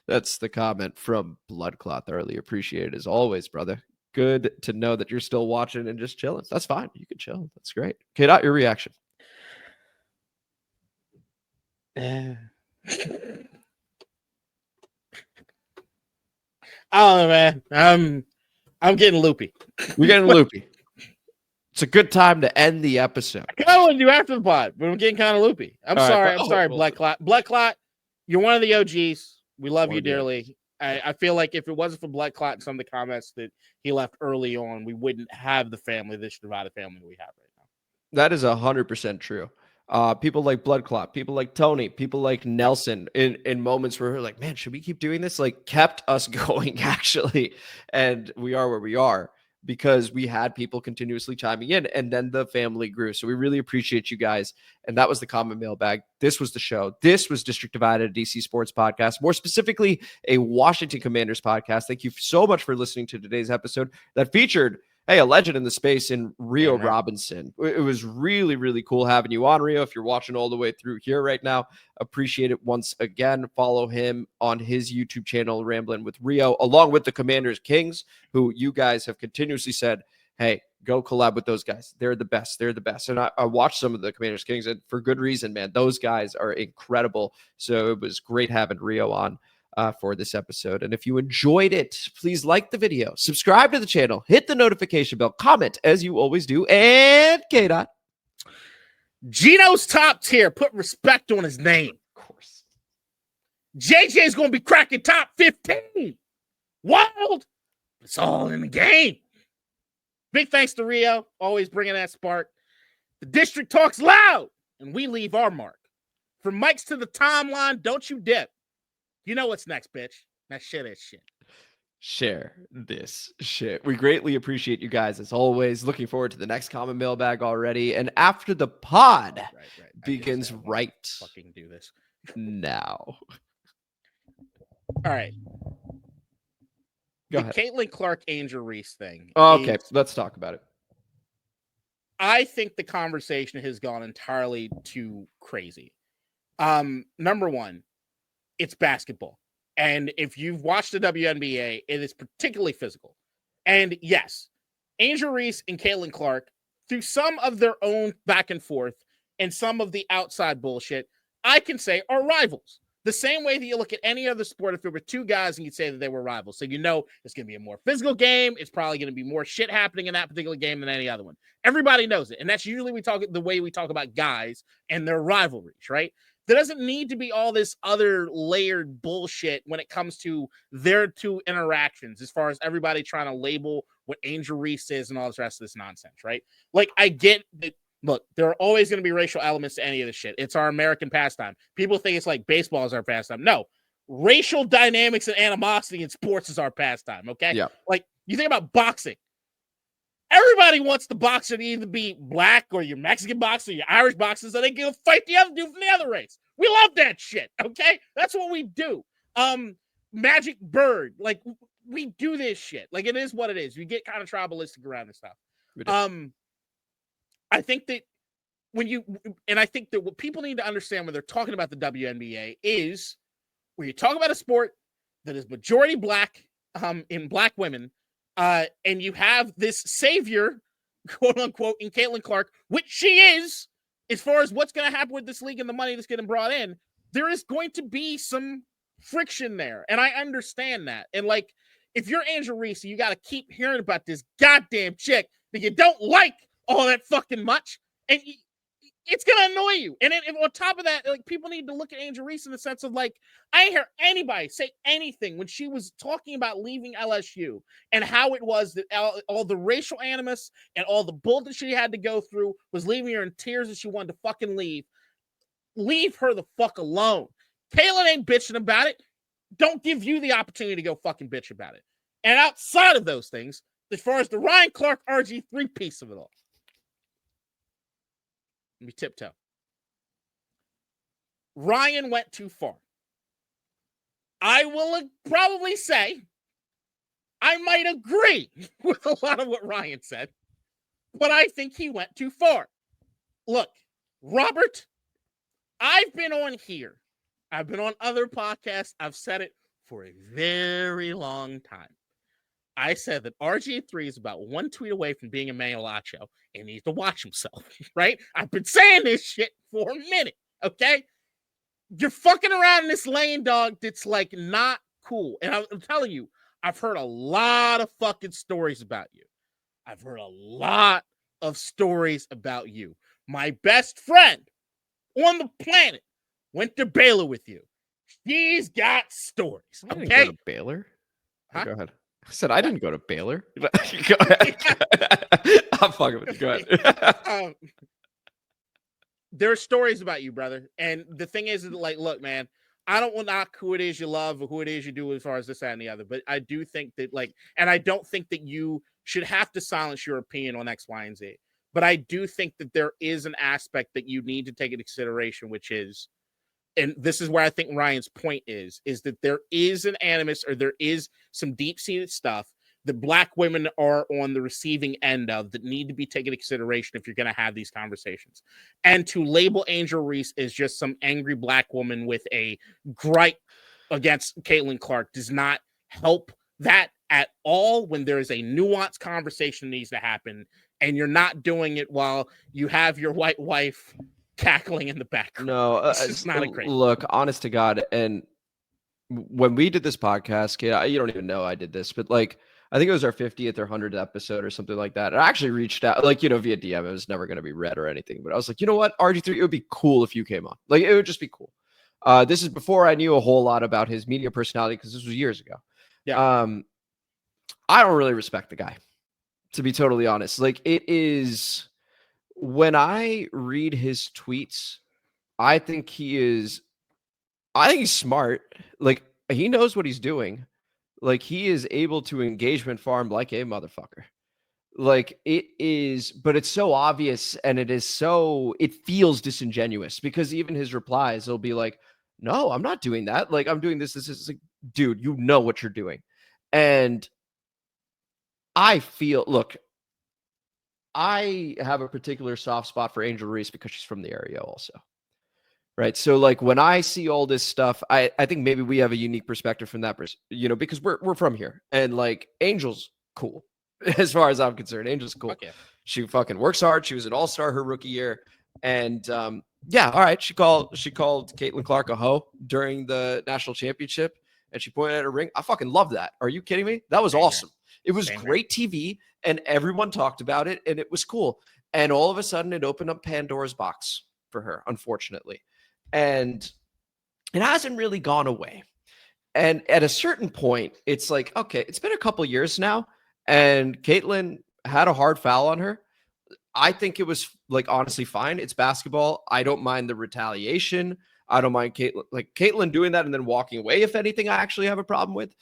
That's the comment from Blood Clot. Thoroughly appreciated as always, brother. Good to know that you're still watching and just chilling. That's fine. You can chill. That's great. K-Dot, your reaction. I don't know, man. I'm getting loopy. You're getting loopy. It's a good time to end the episode. I kind of want to do after the pod, but I'm getting kind of loopy. I'm sorry, Blood Clot. Blood Clot, you're one of the OGs. We love you dearly. I feel like if it wasn't for Blood Clot and some of the comments that he left early on, we wouldn't have the family, this divided family we have right now. That is 100% true. People like Blood Clot, people like Tony, people like Nelson in moments where we're like, man, should we keep doing this? Like, kept us going, actually. And we are where we are because we had people continuously chiming in, and then the family grew. So we really appreciate you guys. And that was the Common Mailbag. This was the show. This was District Divided, a DC Sports podcast, more specifically a Washington Commanders podcast. Thank you so much for listening to today's episode that featured a legend in the space in Rio Robinson. It was really, really cool having you on, Rio. If you're watching all the way through here right now, appreciate it once again. Follow him on his YouTube channel, Ramblin' with Rio, along with the Commanders Kings, who you guys have continuously said, hey, go collab with those guys. They're the best. They're the best. And I watched some of the Commanders Kings, and for good reason, man. Those guys are incredible. So it was great having Rio on for this episode. And if you enjoyed it, please like the video, subscribe to the channel, hit the notification bell, comment as you always do, and K-Dot. Gino's top tier. Put respect on his name. Of course. JJ's going to be cracking top 15. Wild. It's all in the game. Big thanks to Rio, always bringing that spark. The district talks loud, and we leave our mark. From mics to the timeline, don't you dip. You know what's next, bitch. Now share that shit. Share this shit. We greatly appreciate you guys as always. Looking forward to the next Common Mailbag already. And after the pod begins right fucking do this now. All right. Go the ahead. Caitlin Clark Angel Reese thing. Okay, let's talk about it. I think the conversation has gone entirely too crazy. Number one, it's basketball. And if you've watched the WNBA, it is particularly physical. And yes, Angel Reese and Caitlin Clark, through some of their own back and forth and some of the outside bullshit, I can say are rivals. The same way that you look at any other sport, if there were two guys and you'd say that they were rivals. So you know it's going to be a more physical game. It's probably going to be more shit happening in that particular game than any other one. Everybody knows it. And that's usually the way we talk about guys and their rivalries, right? There doesn't need to be all this other layered bullshit when it comes to their two interactions, as far as everybody trying to label what Angel Reese is and all this rest of this nonsense, right? Like, I get that. Look, there are always going to be racial elements to any of this shit. It's our American pastime. People think it's like baseball is our pastime. No, racial dynamics and animosity in sports is our pastime, okay? Yeah. Like, you think about boxing. Everybody wants the boxer to either be black or your Mexican boxer, or your Irish boxer, so they can fight the other dude from the other race. We love that shit, okay? That's what we do. Magic Bird, like, we do this shit. Like, it is what it is. We get kind of tribalistic around this stuff. I think that I think that what people need to understand when they're talking about the WNBA is when you talk about a sport that is majority black in black women, and you have this savior, quote unquote, in Caitlin Clark, which she is, as far as what's going to happen with this league and the money that's getting brought in, there is going to be some friction there. And I understand that. And like, if you're Angel Reese, you got to keep hearing about this goddamn chick that you don't like all that fucking much. And it's going to annoy you. And on top of that, like, people need to look at Angel Reese in the sense of like, I didn't hear anybody say anything when she was talking about leaving LSU and how it was that all the racial animus and all the bullshit she had to go through was leaving her in tears and she wanted to fucking leave. Leave her the fuck alone. Kaylin ain't bitching about it. Don't give you the opportunity to go fucking bitch about it. And outside of those things, as far as the Ryan Clark RG3 piece of it all, let me tiptoe. Ryan went too far. I will probably say I might agree with a lot of what Ryan said, but I think he went too far. Look, Robert, I've been on here. I've been on other podcasts. I've said it for a very long time. I said that RG3 is about one tweet away from being a Mayo-Lacho and needs to watch himself, right? I've been saying this shit for a minute, okay? You're fucking around in this lane, dog, that's like not cool. And I'm telling you, I've heard a lot of fucking stories about you. I've heard a lot of stories about you. My best friend on the planet went to Baylor with you. She's got stories. I didn't Okay? go to Baylor. Huh? Go ahead. I said I didn't go to Baylor. Go ahead. I'm fucking with you. Go ahead. There are stories about you, brother. And the thing is, like, look, man, I don't want to knock who it is you love or who it is you do as far as this, that, and the other. But I do think that, like, and I don't think that you should have to silence your opinion on X, Y, and Z. But I do think that there is an aspect that you need to take into consideration, which is, and this is where I think Ryan's point is that there is an animus or there is some deep-seated stuff that black women are on the receiving end of that need to be taken into consideration if you're going to have these conversations. And to label Angel Reese as just some angry black woman with a gripe against Caitlin Clark does not help that at all when there is a nuanced conversation that needs to happen, and you're not doing it while you have your white wife cackling in the background. No, it's not a great look, honest to God. And when we did this podcast, you don't even know I did this, but like, I think it was our 50th or 100th episode or something like that. I actually reached out, like, via DM. It was never going to be read or anything, but I was like, you know what, RG3, it would be cool if you came on. Like, it would just be cool. This is before I knew a whole lot about his media personality, because this was years ago. Yeah. I don't really respect the guy, to be totally honest. Like, it is, when I read his tweets, I think he's smart. Like, he knows what he's doing. Like, he is able to engagement farm like a motherfucker. Like, it is, but it's so obvious, and it feels disingenuous, because even his replies, he'll be like, no, I'm not doing that. Like, I'm doing this. This is like, dude, you know what you're doing. And I feel, look, I have a particular soft spot for Angel Reese because she's from the area also. Right. So like, when I see all this stuff, I think maybe we have a unique perspective from that person, because we're from here, and like, Angel's cool as far as I'm concerned. Angel's cool. Yeah. She fucking works hard. She was an all-star her rookie year. And yeah. All right. She called Caitlin Clark a hoe during the national championship, and she pointed at her ring. I fucking love that. Are you kidding me? That was awesome. It was great TV, and everyone talked about it, and it was cool. And all of a sudden it opened up Pandora's box for her, unfortunately. And it hasn't really gone away. And at a certain point, it's like, okay, it's been a couple years now, and Caitlin had a hard foul on her. I think it was, like, honestly fine. It's basketball. I don't mind the retaliation. I don't mind Caitlin doing that and then walking away. If anything, I actually have a problem with.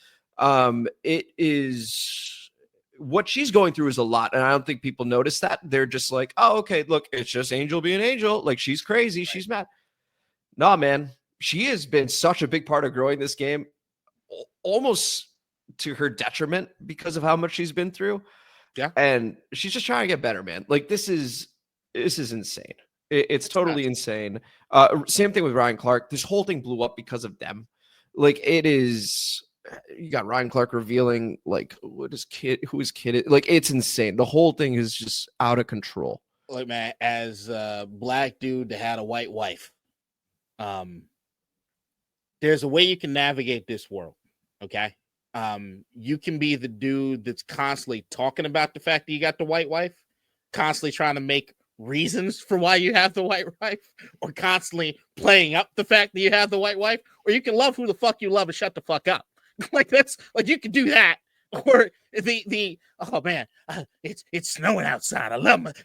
It is, what she's going through is a lot, and I don't think people notice that. They're just like, oh, okay, look, it's just Angel being Angel. Like, she's crazy. Right. She's mad. Nah, man, she has been such a big part of growing this game, almost to her detriment because of how much she's been through. Yeah. And she's just trying to get better, man. Like, this is insane. It's totally insane. Same thing with Ryan Clark. This whole thing blew up because of them. Like, it is, you got Ryan Clark revealing like who his kid is. Like, it's insane. The whole thing is just out of control. Look, man, as a black dude that had a white wife, there's a way you can navigate this world. Okay. You can be the dude that's constantly talking about the fact that you got the white wife, constantly trying to make reasons for why you have the white wife, or constantly playing up the fact that you have the white wife, or you can love who the fuck you love and shut the fuck up. Like, that's like, you can do that. Or the oh man, it's snowing outside. I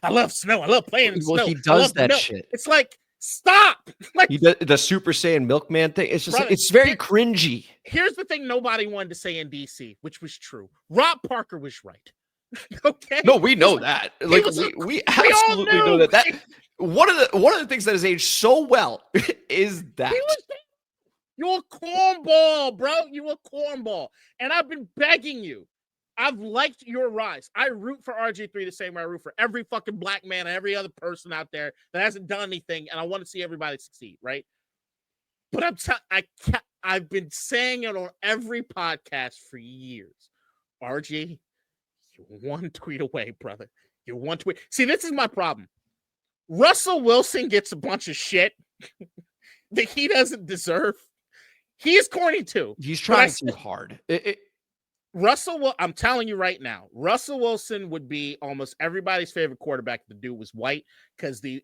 love snow. I love playing in snow. He does that shit. It's like, stop. Like, he does the Super Saiyan milkman thing. It's just brother, it's very cringy. Here's the thing nobody wanted to say in DC, which was true. Rob Parker was right. Okay. No, we know that. Like, we absolutely know that. One of the things that has aged so well is that you're a cornball, bro. You're a cornball. And I've been begging you. I've liked your rise. I root for RG3 the same way I root for every fucking black man and every other person out there that hasn't done anything, and I want to see everybody succeed, right? But I've been saying it on every podcast for years. RG, you're one tweet away, brother. You're one tweet. See, this is my problem. Russell Wilson gets a bunch of shit that he doesn't deserve. He is corny too. He's trying too hard. I'm telling you right now, Russell Wilson would be almost everybody's favorite quarterback if the dude was white, because the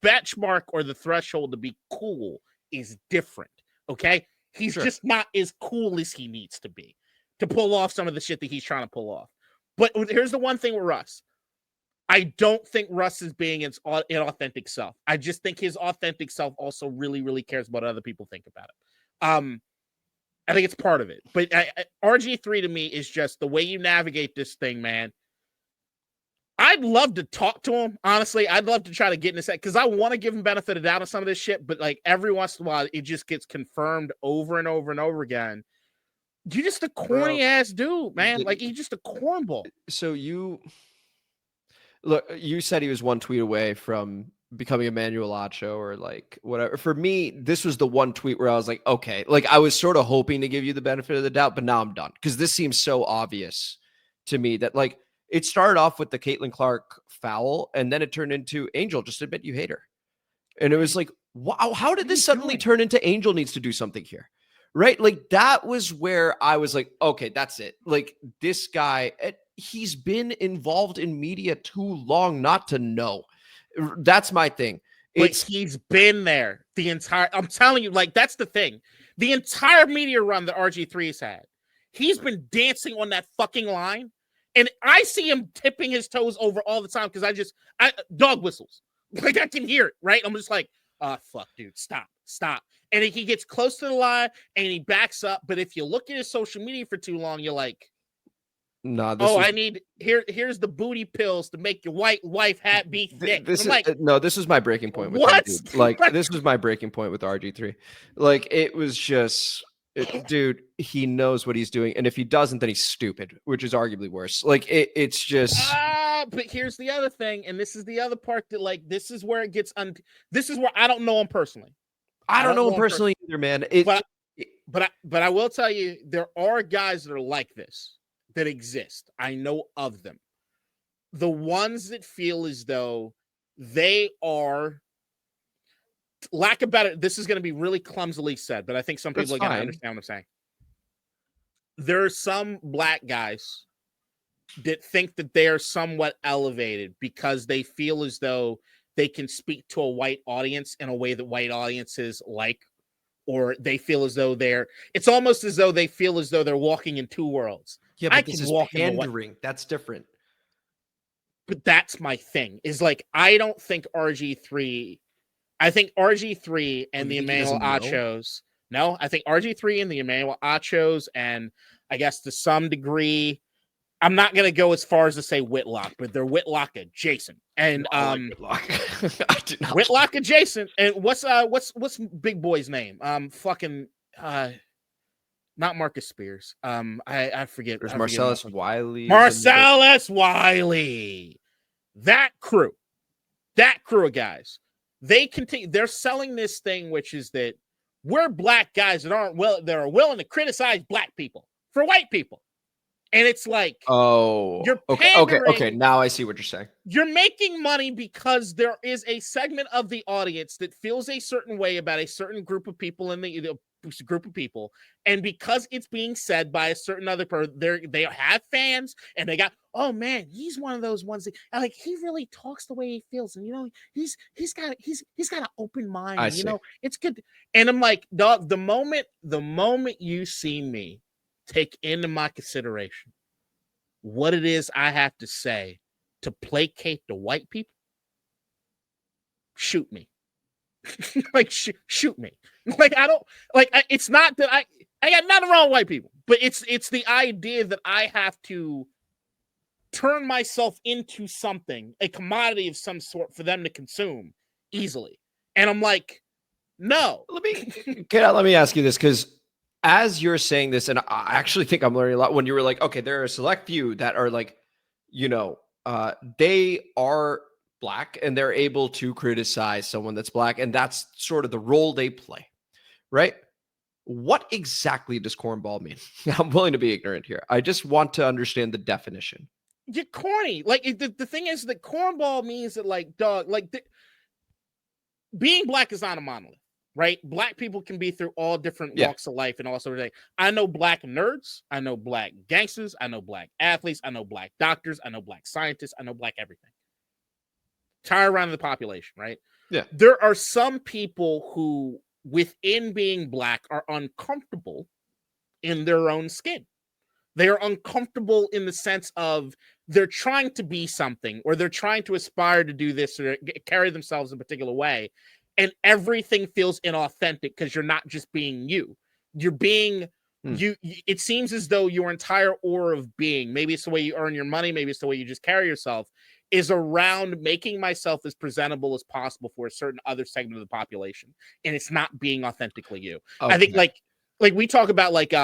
benchmark or the threshold to be cool is different. Okay, he's just not as cool as he needs to be to pull off some of the shit that he's trying to pull off. But here's the one thing with Russ. I don't think Russ is being his inauthentic self. I just think his authentic self also really, really cares about what other people think about it. I think it's part of it. But RG3 to me is just the way you navigate this thing, man. I'd love to talk to him. Honestly, I'd love to try to get in his head because I want to give him benefit of doubt on some of this shit. But like every once in a while, it just gets confirmed over and over and over again. You're just a corny ass dude, man. Like, he's just a cornball. So you said he was one tweet away from becoming Emmanuel Acho or like whatever. For me, this was the one tweet where I was like, okay, like I was sort of hoping to give you the benefit of the doubt, but now I'm done because this seems so obvious to me that like it started off with the Caitlin Clark foul and then it turned into Angel, just admit you hate her. And it was like, wow, how did this suddenly turn into Angel needs to do something here? Right? Like that was where I was like, okay, that's it. Like this guy, he's been involved in media too long not to know. That's my thing. He's been there the entire, I'm telling you, like, that's the thing. The entire media run that RG3's had, he's been dancing on that fucking line. And I see him tipping his toes over all the time because dog whistles. Like, I can hear it, right? I'm just like, fuck, dude, stop. And he gets close to the line and he backs up. But if you look at his social media for too long, you're like, here's the booty pills to make your white wife be thick. This is my breaking point with what? Like this was my breaking point with RG3. Like it was just dude, he knows what he's doing, and if he doesn't, then he's stupid, which is arguably worse. Like it's just but here's the other thing, and this is the other part that like this is where it gets this is where I don't know him personally. I don't know him personally either, man. But I will tell you, there are guys that are like this. That exist. I know of them. The ones that feel as though they are, lack of better, this is going to be really clumsily said, but I think some people are going to understand what I'm saying. There are some black guys that think that they are somewhat elevated because they feel as though they can speak to a white audience in a way that white audiences like, or they feel as though it's almost as though they feel as though they're walking in two worlds. Yeah, but this is pandering. That's different. But that's my thing. Is like I don't think RG3. I think RG3 and the Emmanuel Achos. No, I think RG3 and the Emmanuel Achos, and I guess to some degree, I'm not gonna go as far as to say Whitlock, but they're Whitlock adjacent. And Whitlock. Whitlock adjacent. And what's big boy's name? Not Marcus Spears. I forget. There's Marcellus Wiley. Marcellus Wiley. That crew of guys. They continue. They're selling this thing, which is that we're black guys that are willing to criticize black people for white people. And it's like, you're pandering. Okay. Now I see what you're saying. You're making money because there is a segment of the audience that feels a certain way about a certain group of people in the group of people. And because it's being said by a certain other person, they have fans and they got, oh man, he's one of those ones that like, he really talks the way he feels. And, you know, he's got an open mind, you know, it's good. And I'm like, dog, the moment you see me take into my consideration what it is I have to say to placate the white people, shoot me. Like, shoot me. Like, I don't, like, it's not that I got nothing wrong with white people, but it's the idea that I have to turn myself into something, a commodity of some sort for them to consume easily. And I'm like, no. Let me ask you this, because as you're saying this, and I actually think I'm learning a lot when you were like, okay, there are a select few that are like, you know, they are black and they're able to criticize someone that's black, and that's sort of the role they play, right? What exactly does cornball mean? I'm willing to be ignorant here. I just want to understand the definition. You're corny. Like, the thing is that cornball means that, like, dog, like, being black is not a monolith. Right? Black people can be through all different walks of life and all sorts of things. I know black nerds. I know black gangsters. I know black athletes. I know black doctors. I know black scientists. I know black everything. Entire round of the population, right? Yeah. There are some people who, within being black, are uncomfortable in their own skin. They are uncomfortable in the sense of they're trying to be something, or they're trying to aspire to do this or carry themselves in a particular way. And everything feels inauthentic because you're not just being you. You're being you. It seems as though your entire aura of being, maybe it's the way you earn your money, maybe it's the way you just carry yourself, is around making myself as presentable as possible for a certain other segment of the population. And it's not being authentically you. Okay. I think like we talk about like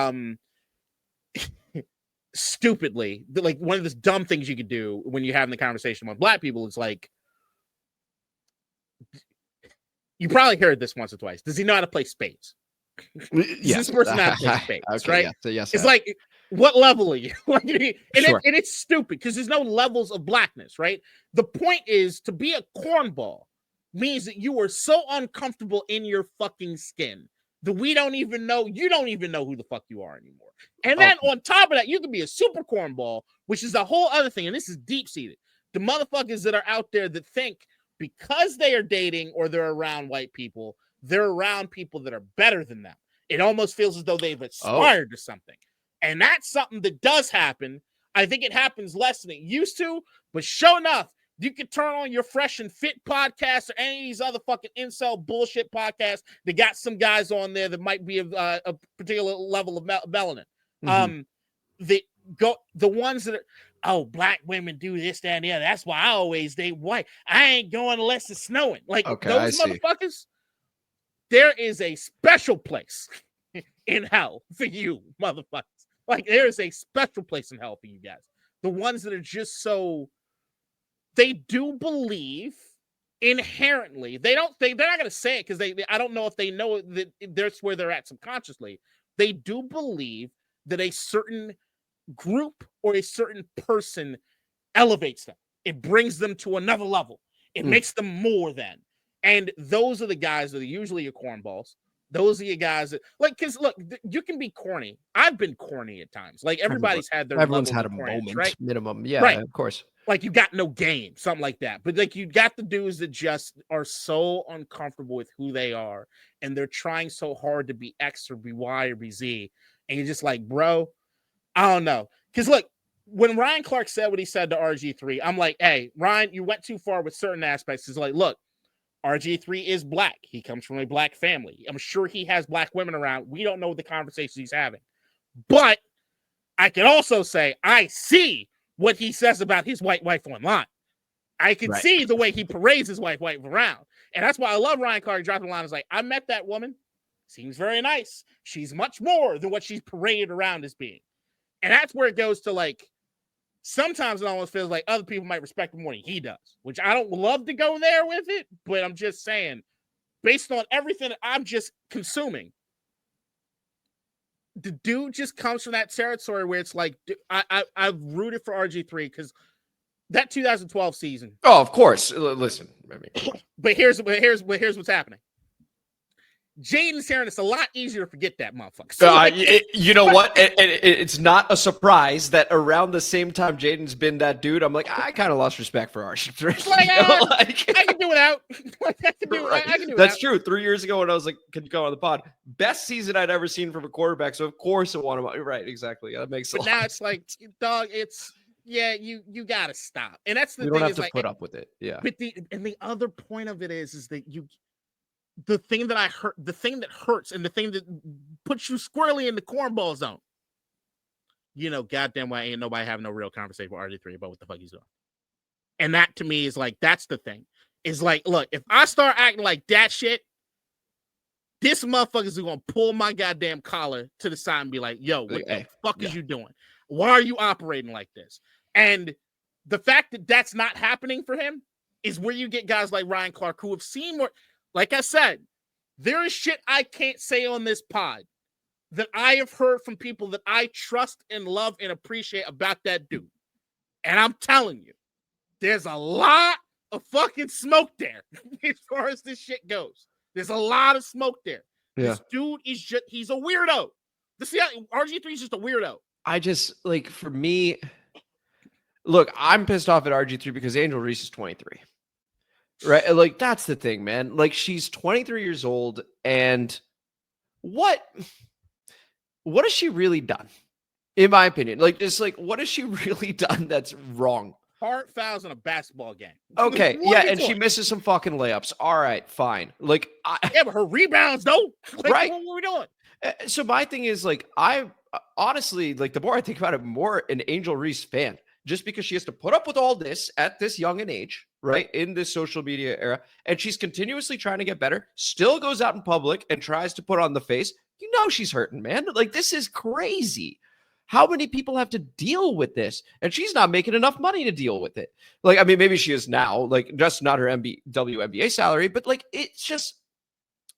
stupidly, like one of the dumb things you could do when you're having the conversation with black people is like, you probably heard this once or twice. Does he know how to play spades? Yes. This person know how to play spades, okay, right? Yes. It's like, what level are you? Like, Sure. And it's stupid because there's no levels of blackness, right? The point is, to be a cornball means that you are so uncomfortable in your fucking skin that you don't even know who the fuck you are anymore. And then on top of that, you can be a super cornball, which is a whole other thing. And this is deep-seated. The motherfuckers that are out there that think because they are dating or they're around white people, they're around people that are better than them. It almost feels as though they've aspired to something. And that's something that does happen. I think it happens less than it used to, but sure enough, you can turn on your Fresh and Fit podcast or any of these other fucking incel bullshit podcasts that got some guys on there that might be a particular level of melanin. Mm-hmm. The ones that are, black women do this, that, and the other. That's why I always date white. I ain't going unless it's snowing. Like, those motherfuckers, there is a special place in hell for you, motherfuckers. Like, there is a special place in hell for you guys. The ones that are just so, they do believe inherently. They're not going to say it because I don't know if they know that that's where they're at subconsciously. They do believe that a certain group or a certain person elevates them. It brings them to another level. It makes them more than. And those are the guys that are usually your cornballs. Those are your guys that, like, because look, you can be corny. I've been corny at times. Like, everybody's had their everyone's had a moment, right? Minimum. Yeah, right. Of course. Like, you got no game, something like that. But like, you got the dudes that just are so uncomfortable with who they are, and they're trying so hard to be X or be Y or be Z. And you're just like, bro, I don't know. Because look, when Ryan Clark said what he said to RG3, I'm like, hey, Ryan, you went too far with certain aspects. It's like, look, RG3 is black. He comes from a black family. I'm sure he has black women around. We don't know the conversations he's having. But I can also say, I see what he says about his white wife online. I can see the way he parades his white wife around. And that's why I love Ryan Clark dropping the line. It's like, I met that woman. Seems very nice. She's much more than what she's paraded around as being. And that's where it goes to, like, sometimes it almost feels like other people might respect him more than he does, which I don't love to go there with it, but I'm just saying, based on everything that I'm just consuming, the dude just comes from that territory where it's like, I've rooted for RG3 because that 2012 season. Oh, of course. Listen, I mean, but here's what's happening. Jayden's here, and it's a lot easier to forget that motherfucker. So you know what? It's not a surprise that around the same time Jayden's been that dude, I'm like, I kind of lost respect for Archie. I can do it out. I can do it. That's true. 3 years ago when I was like, can you go on the pod? Best season I'd ever seen from a quarterback. So of course I want him. Right, exactly. That makes sense. But now it's like, dog, you gotta stop. And that's the thing. You don't have to put up with it. Yeah. But the other point of it is that the thing that hurts and the thing that puts you squarely in the cornball zone. Goddamn why ain't nobody having no real conversation with RG3 about what the fuck he's doing. And that to me is like, that's the thing. Is like, look, if I start acting like that shit, this motherfucker's gonna pull my goddamn collar to the side and be like, yo, what the fuck is you doing? Why are you operating like this? And the fact that that's not happening for him is where you get guys like Ryan Clark who have seen more. Like I said, there is shit I can't say on this pod that I have heard from people that I trust and love and appreciate about that dude. And I'm telling you, there's a lot of fucking smoke there as far as this shit goes. There's a lot of smoke there. Yeah. This dude is he's a weirdo. RG3 is just a weirdo. I just, like, for me, look, I'm pissed off at RG3 because Angel Reese is 23. Right? Like, that's the thing, man. Like, she's 23 years old, and what has she really done? In my opinion, like, just like, what has she really done that's wrong? Hard fouls in a basketball game. Okay, yeah, and she misses some fucking layups. All right, fine. Like, yeah, but her rebounds, though. Like, right? What were we doing? So my thing is, like, I honestly, like, the more I think about it, more an Angel Reese fan. Just because she has to put up with all this at this young an age, right, in this social media era, and she's continuously trying to get better, still goes out in public and tries to put on the face, she's hurting, man. Like, this is crazy. How many people have to deal with this? And she's not making enough money to deal with it. Like, I mean, maybe she is now, like, just not her WNBA salary, but, like, it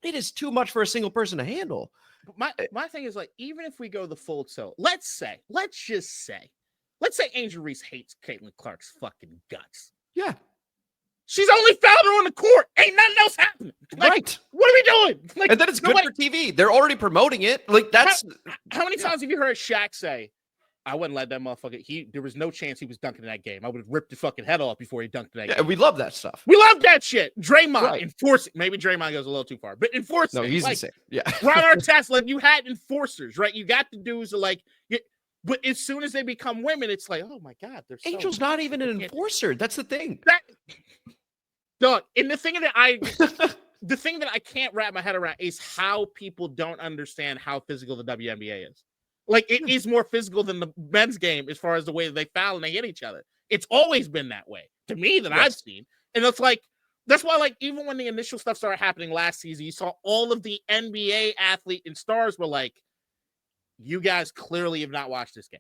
is too much for a single person to handle. But my thing is, like, even if we go the full tilt, let's just say Angel Reese hates Caitlin Clark's fucking guts. Yeah. She's only fouled her on the court. Ain't nothing else happening. Like, right. What are we doing? Like, and then it's good for TV. They're already promoting it. Like, that's... How many times have you heard Shaq say, I wouldn't let that motherfucker... There was no chance he was dunking in that game. I would have ripped his fucking head off before he dunked in that game. And we love that stuff. We love that shit. Draymond, enforce it. Maybe Draymond goes a little too far, but enforce it. No, he's the same. Yeah. Ron Artest, like, you had enforcers, right? You got the dudes that, like... But as soon as they become women, it's like, oh my God, they're Angel's not even an enforcer. That's the thing. Dog, and the thing that I can't wrap my head around is how people don't understand how physical the WNBA is. Like, it is more physical than the men's game as far as the way that they foul and they hit each other. It's always been that way to me that I've seen. And it's like, that's why, like, even when the initial stuff started happening last season, you saw all of the NBA athlete and stars were like, you guys clearly have not watched this game.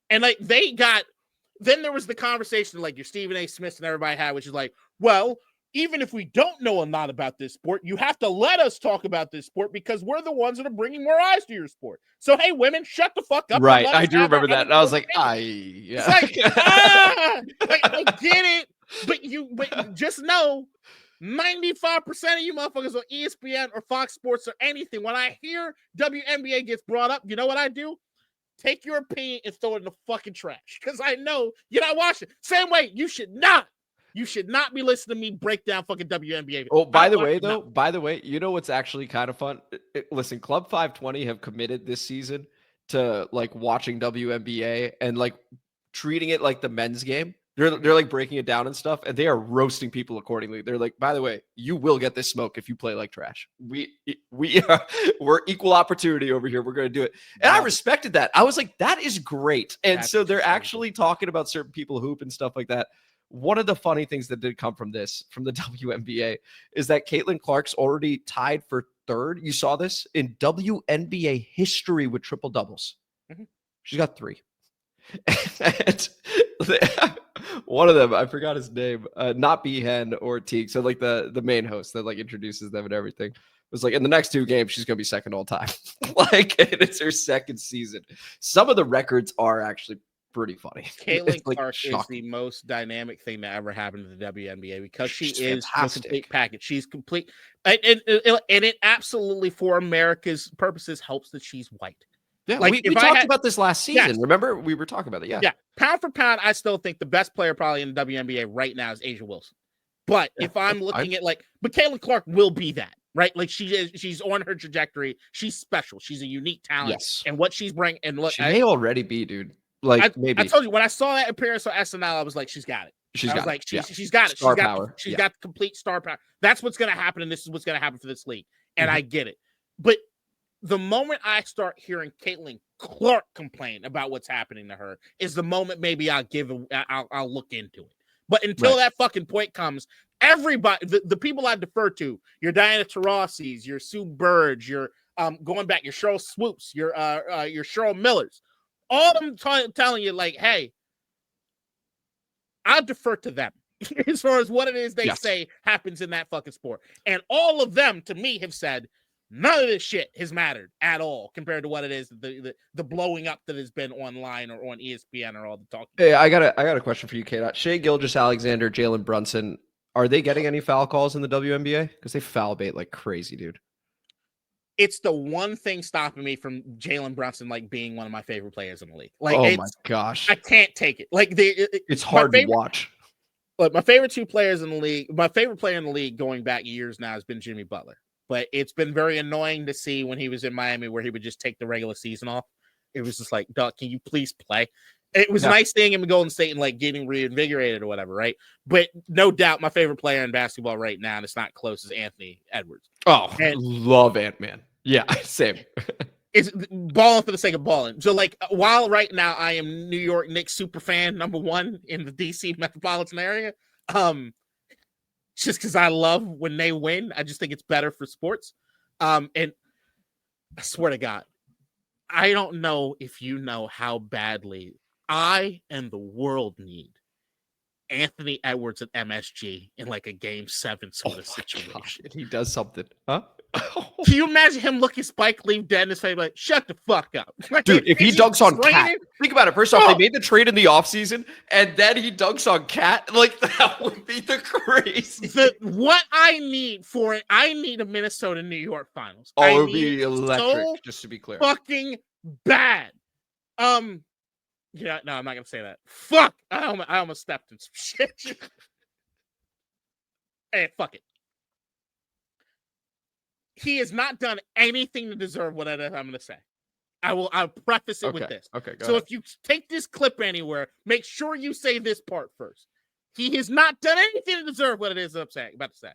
And like then there was the conversation like your Stephen A. Smith and everybody had, which is like, well, even if we don't know a lot about this sport, you have to let us talk about this sport because we're the ones that are bringing more eyes to your sport. So, hey, women, shut the fuck up. Right. I do remember that. And I was like, yeah. It's like, I get it, but just know 95% of you motherfuckers on ESPN or Fox Sports or anything, when I hear WNBA gets brought up, you know what I do? Take your opinion and throw it in the fucking trash. Because I know you're not watching. Same way, you should not be listening to me break down fucking WNBA. Oh, by the way, you know what's actually kind of fun? Listen, Club 520 have committed this season to like watching WNBA and like treating it like the men's game. They're like breaking it down and stuff, and they are roasting people accordingly. They're like, by the way, you will get this smoke if you play like trash. We're equal opportunity over here. We're going to do it. And I respected that. I was like, that is great. And so they're actually talking about certain people hoop and stuff like that. One of the funny things that did come from the WNBA is that Caitlin Clark's already tied for third. You saw this in WNBA history with triple doubles. Mm-hmm. She's got 3. And one of them, I forgot his name, not Behan or Teague. So like the main host that like introduces them and everything was like, in the next 2 games, she's going to be second all time. Like, and it's her second season. Some of the records are actually pretty funny. Jaylin Clark is the most dynamic thing that ever happened to the WNBA because she's is the complete package. She's complete. And it absolutely, for America's purposes, helps that she's white. Yeah, like we talked about this last season. Yes. Remember, we were talking about it. Yeah. Pound for pound, I still think the best player probably in the WNBA right now is Asia Wilson. But if I'm looking at but Jaylin Clark will be that, right? Like she's on her trajectory. She's special. She's a unique talent. Yes. And what she's bringing, and look, she may already be, dude. Like maybe I told you when I saw that appearance on SNL, I was like, she's got it. She's got it. Star power. She's got complete star power. That's what's going to happen, and this is what's going to happen for this league. And I get it. But the moment I start hearing Caitlin Clark complain about what's happening to her is the moment maybe I'll look into it. But until that fucking point comes, everybody, the people I defer to, your Diana Taurasi's, your Sue Burge, your going back, your Cheryl Swoops, your Cheryl Millers, all of them telling you like, hey, I defer to them as far as what it is they say happens in that fucking sport. And all of them, to me, have said, none of this shit has mattered at all compared to what it is, the blowing up that has been online or on ESPN or all the talk. Hey, I got a question for you, K-Dot. Shea Gilgeous-Alexander, Jalen Brunson, are they getting any foul calls in the WNBA? Because they foul bait like crazy, dude. It's the one thing stopping me from Jalen Brunson like being one of my favorite players in the league. Like, oh my gosh, I can't take it. Like, it's hard to watch. Look, my favorite 2 players in the league, my favorite player in the league going back years now has been Jimmy Butler. But it's been very annoying to see when he was in Miami where he would just take the regular season off. It was just like, Doug, can you please play? It was nice seeing him in Golden State and like getting reinvigorated or whatever, right? But no doubt my favorite player in basketball right now, and it's not close, is Anthony Edwards. Oh, and love Ant-Man. Yeah, same. It's balling for the sake of balling. So like, while right now I am New York Knicks super fan #1 in the DC metropolitan area, just because I love when they win. I just think it's better for sports. And I swear to God, I don't know if you know how badly I and the world need Anthony Edwards at MSG in like a game 7 sort of situation. He does something, huh? Can you imagine him looking Spike Lee dead in his face like, shut the fuck up? Dude, if he dunks on Cat, think about it. First off, they made the trade in the offseason, and then he dunks on Cat. Like, that would be the crazy. What I need for it, I need a Minnesota-New York finals. Oh, it would be electric, just to be clear. Fucking bad. Yeah, no, I'm not gonna say that. Fuck! I almost stepped in some shit. Hey, fuck it. He has not done anything to deserve what I'm gonna say. I'll preface it with this. Okay, go so ahead. If you take this clip anywhere, make sure you say this part first. He has not done anything to deserve what it is I'm about to say.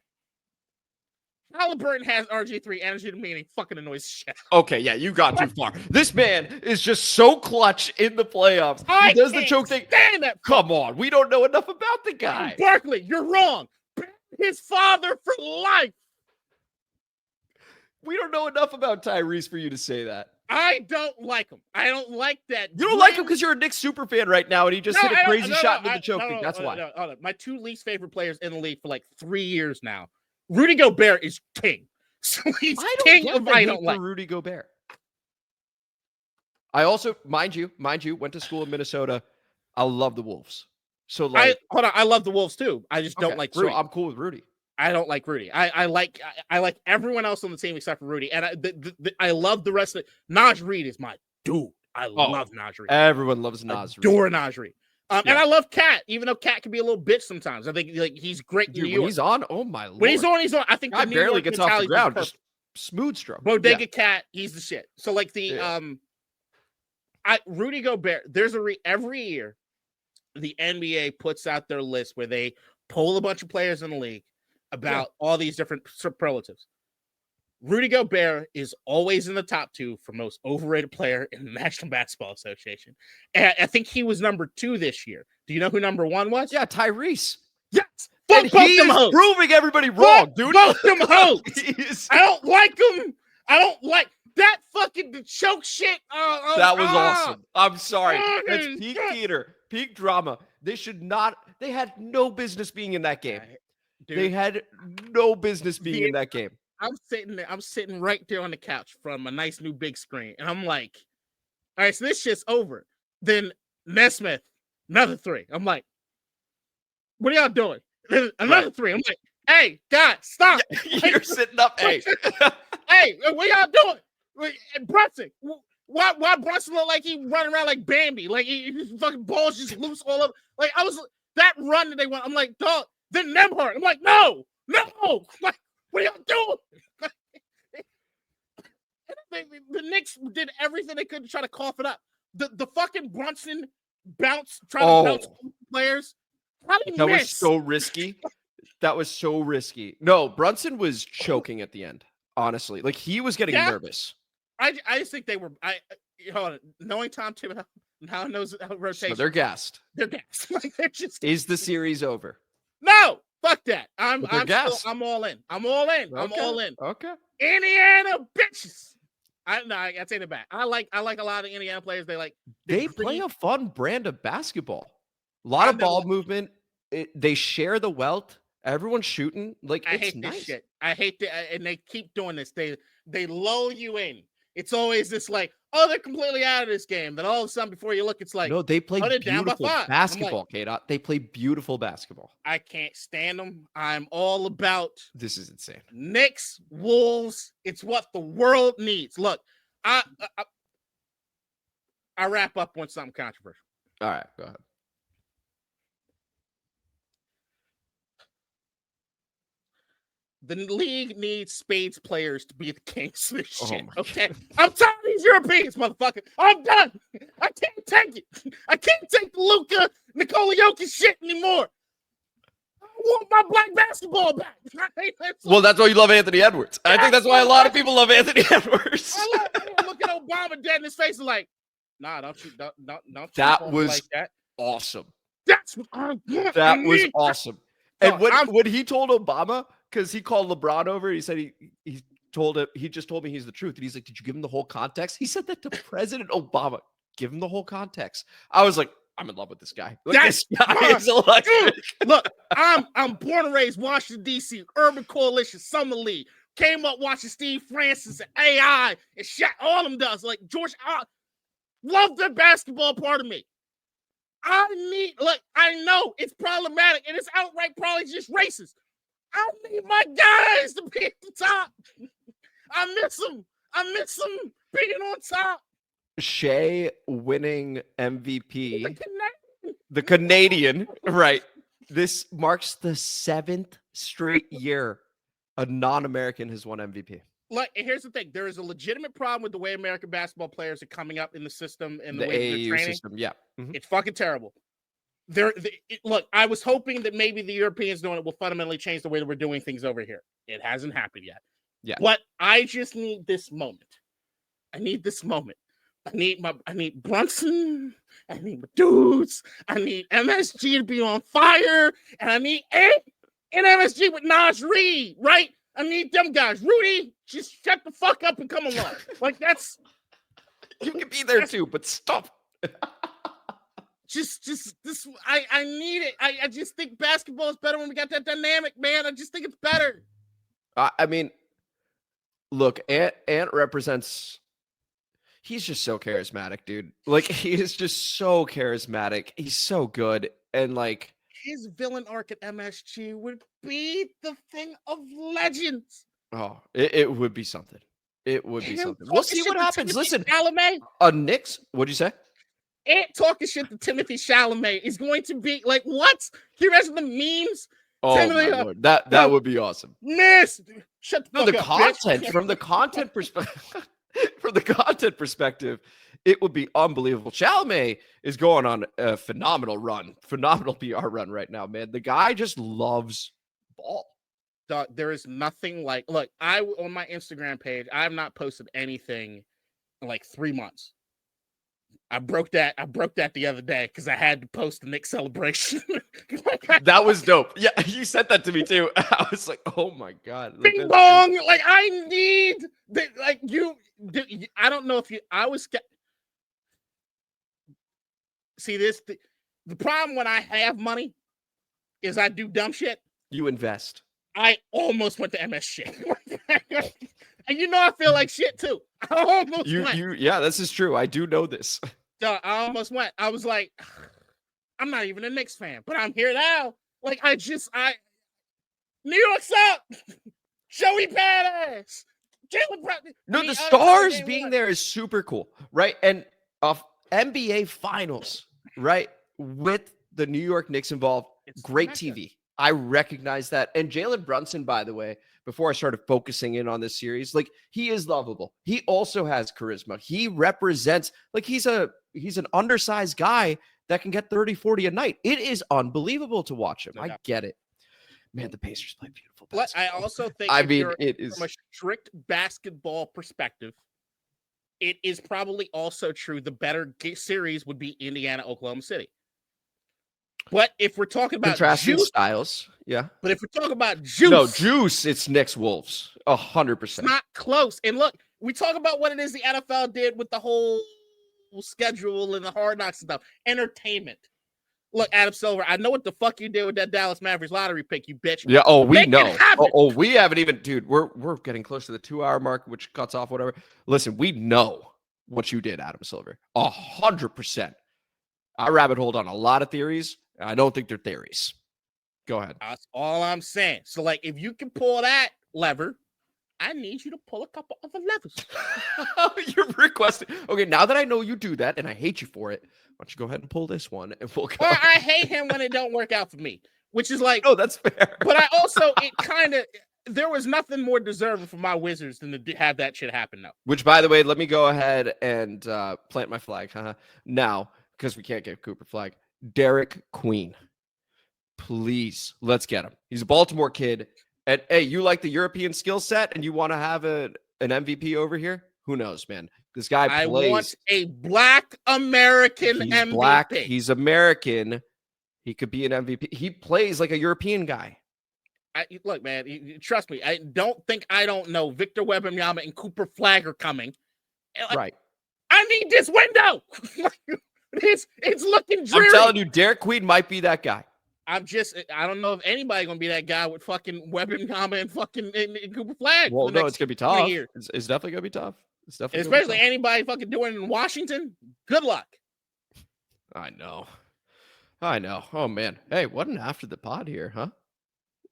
Halliburton has RG3 energy to me, and he fucking annoys shit. Okay, yeah, you got too far. This man is just so clutch in the playoffs. He does the choke thing. Come on, we don't know enough about the guy. Barkley, you're wrong. His father for life. We don't know enough about Tyrese for you to say that. I don't like him. I don't like that. You don't like him because you're a Knicks super fan right now, and he just hit a crazy shot into the choke thing. That's why. My 2 least favorite players in the league for like 3 years now. Rudy Gobert is king. So he's king of I don't like Rudy Gobert. I also, mind you, went to school in Minnesota. I love the Wolves. So like, I love the Wolves too. I just don't like Rudy. So I'm cool with Rudy. I don't like Rudy. I like everyone else on the team except for Rudy. And I love the rest of it. Naj Reid is my dude. I love Naj Reid. Everyone loves Naj Reid. Adore Naj Reid. And I love Cat, even though Cat can be a little bitch sometimes. I think like he's great in New York. When he's on, oh my lord. When he's on. I think I barely gets off the ground. Just smooth stroke. Bodega Cat, he's the shit. So like Rudy Gobert, there's every year the NBA puts out their list where they poll a bunch of players in the league about all these different superlatives. Rudy Gobert is always in the top 2 for most overrated player in the National Basketball Association. And I think he was number 2 this year. Do you know who number 1 was? Yeah, Tyrese. Yes. And he is proving everybody wrong, dude. Both them hoes. I don't like him. That fucking the choke shit. That was awesome. I'm sorry. That's peak theater, peak drama. They had no business being in that game. Dude, they had no business being in that game. I'm sitting there. I'm sitting right there on the couch from a nice new big screen. And I'm like, all right, so this shit's over. Then Nesmith, another 3. I'm like, what are y'all doing? Another 3. I'm like, hey, guys, stop. You're sitting up. Hey, hey, what y'all doing? Brunson, why Brunson look like he running around like Bambi? Like his fucking balls just loose all over. Like that run that they went. I'm like, dog. Then Nemhart. I'm like, no. Like, what are y'all doing? The Knicks did everything they could to try to cough it up. The fucking Brunson bounce, trying to bounce players. That was so risky. That was so risky. No, Brunson was choking at the end. Honestly, like he was getting nervous. I just think they were. Hold on. Knowing Tom Thibodeau, now knows how rotation. So they're gassed. They're gassed. Like they're just. Is the series over? No, fuck that. I'm all in. I'm all in. Okay. I'm all in. Okay. Indiana bitches. I take it back. I like a lot of Indiana players. They play a fun brand of basketball. A lot of ball movement. They share the wealth. Everyone's shooting. Like I it's hate nice. this shit. I hate that, and they keep doing this. They lull you in. It's always this like, oh, they're completely out of this game. Then all of a sudden, before you look, it's like, no, they play beautiful basketball, like, K-Dot. They play beautiful basketball. I can't stand them. I'm all about this is insane. Knicks, Wolves. It's what the world needs. Look, I wrap up on something controversial. All right, go ahead. The league needs Spades players to be the kings of this shit. Okay, I'm tired of these Europeans, motherfucker. I'm done. I can't take it. I can't take the Luka, Nikola Jokic shit anymore. I want my black basketball back. Well, that's why you love Anthony Edwards. I think that's why a lot of people love Anthony Edwards. I look at Obama dead in his face and like, nah, don't you. That was like that. awesome. That's what I want. That was awesome. And when he told Obama, because he called LeBron over, he said he just told me he's the truth. And he's like, did you give him the whole context? He said that to President Obama. Give him the whole context. I was like, I'm in love with this guy. Like, this guy is electric. Look, I'm born and raised Washington, D.C., Urban Coalition, Summer League. Came up watching Steve Francis and AI and Shaq. All them does. Like, George, love the basketball part of me. I know it's problematic and it's outright probably just racist. I need my guys to be at the top. I miss them being on top. Shea winning MVP. The Canadian, right. This marks the 7th straight year a non-American has won MVP. Like, and here's the thing: there is a legitimate problem with the way American basketball players are coming up in the system and the way they're training. System. Yeah, It's fucking terrible. Look, I was hoping that maybe the Europeans doing it will fundamentally change the way that we're doing things over here. It hasn't happened yet. Yeah, but I just need this moment. I need this moment. I need Brunson. I need my dudes. I need MSG to be on fire, and I need an MSG with Naj Reid, right? I need them guys. Rudy, just shut the fuck up and come along. Like, that's... You can be there too, but stop. Just this... I need it. I just think basketball is better when we got that dynamic, man. I just think it's better. I mean, look, Ant represents... He's just so charismatic, dude. Like, he is just so charismatic. He's so good. And, like... His villain arc at MSG would be the thing of legends. Oh, it would be something. It would be something. We'll see what happens. Listen, Chalamet. Knicks. What'd you say? Ant talking shit to Timothy Chalamet is going to be like, what? Can you imagine the memes? Oh, my Lord. That would be awesome. Miss, shut the fuck up, content bitch. from the content perspective. From the content perspective, it would be unbelievable. Chalamet is going on a phenomenal PR run right now, man. The guy just loves ball. Dog, there is nothing like, look, on my Instagram page, I have not posted anything in like 3 months. I broke that the other day because I had to post the Knicks celebration. That was dope. Yeah, you sent that to me too. I was like, oh my God. Bing bong. Like, I need I don't know if I was see this. The problem when I have money is I do dumb shit. You invest. I almost went to MS shit. And I feel like shit too. I almost went. Yeah, this is true. I do know this. So I almost went. I was like, I'm not even a Knicks fan, but I'm here now. Like, New York's up. Joey badass. Jalen Brown. No, the Stars being there is super cool, right? And NBA Finals, right? With the New York Knicks involved, it's great TV. I recognize that. And Jalen Brunson, by the way, before I started focusing in on this series, like, he is lovable. He also has charisma. He represents, like, he's an undersized guy that can get 30, 40 a night. It is unbelievable to watch him. I get it. Man, the Pacers play beautiful basketball. But I also think it is from a strict basketball perspective, it is probably also true the better series would be Indiana, Oklahoma City. But if we're talking about contrasting juice, styles, yeah. But if we're talking about juice, no juice, it's Knicks Wolves, 100%. It's not close. And look, we talk about what it is the NFL did with the whole schedule and the Hard Knocks and stuff. Entertainment. Look, Adam Silver, I know what the fuck you did with that Dallas Mavericks lottery pick, you bitch. Yeah. Oh, we know. Oh, we haven't even, dude. We're getting close to the 2-hour mark, which cuts off whatever. Listen, we know what you did, Adam Silver. 100%. I rabbit holed on a lot of theories. I don't think they're theories. Go ahead. That's all I'm saying. So, like, if you can pull that lever, I need you to pull a couple other levers. You're requesting. Okay, now that I know you do that, and I hate you for it, why don't you go ahead and pull this one, and we'll go. Well, I hate him when it don't work out for me, which is like, oh, that's fair. But I also, there was nothing more deserving for my Wizards than to have that shit happen now. Which, by the way, let me go ahead and plant my flag now, because we can't get Cooper flag. Derek Queen. Please, let's get him. He's a Baltimore kid. And hey, you like the European skill set and you want to have an MVP over here? Who knows, man? This guy plays. I want a Black American MVP. Black. He's American. He could be an MVP. He plays like a European guy. Look, man, trust me. I don't think I don't know. Victor Wembanyama and Cooper Flag are coming. Right. I need this window. It's looking dreary. I'm telling you, Derek Queen might be that guy. I don't know if anybody's going to be that guy with fucking Wembanyama and fucking and Cooper Flag. Well, no, it's going to be tough. It's definitely going to be tough. It's definitely especially anybody fucking doing it in Washington. Good luck. I know. Oh, man. Hey, what an after the pod here, huh?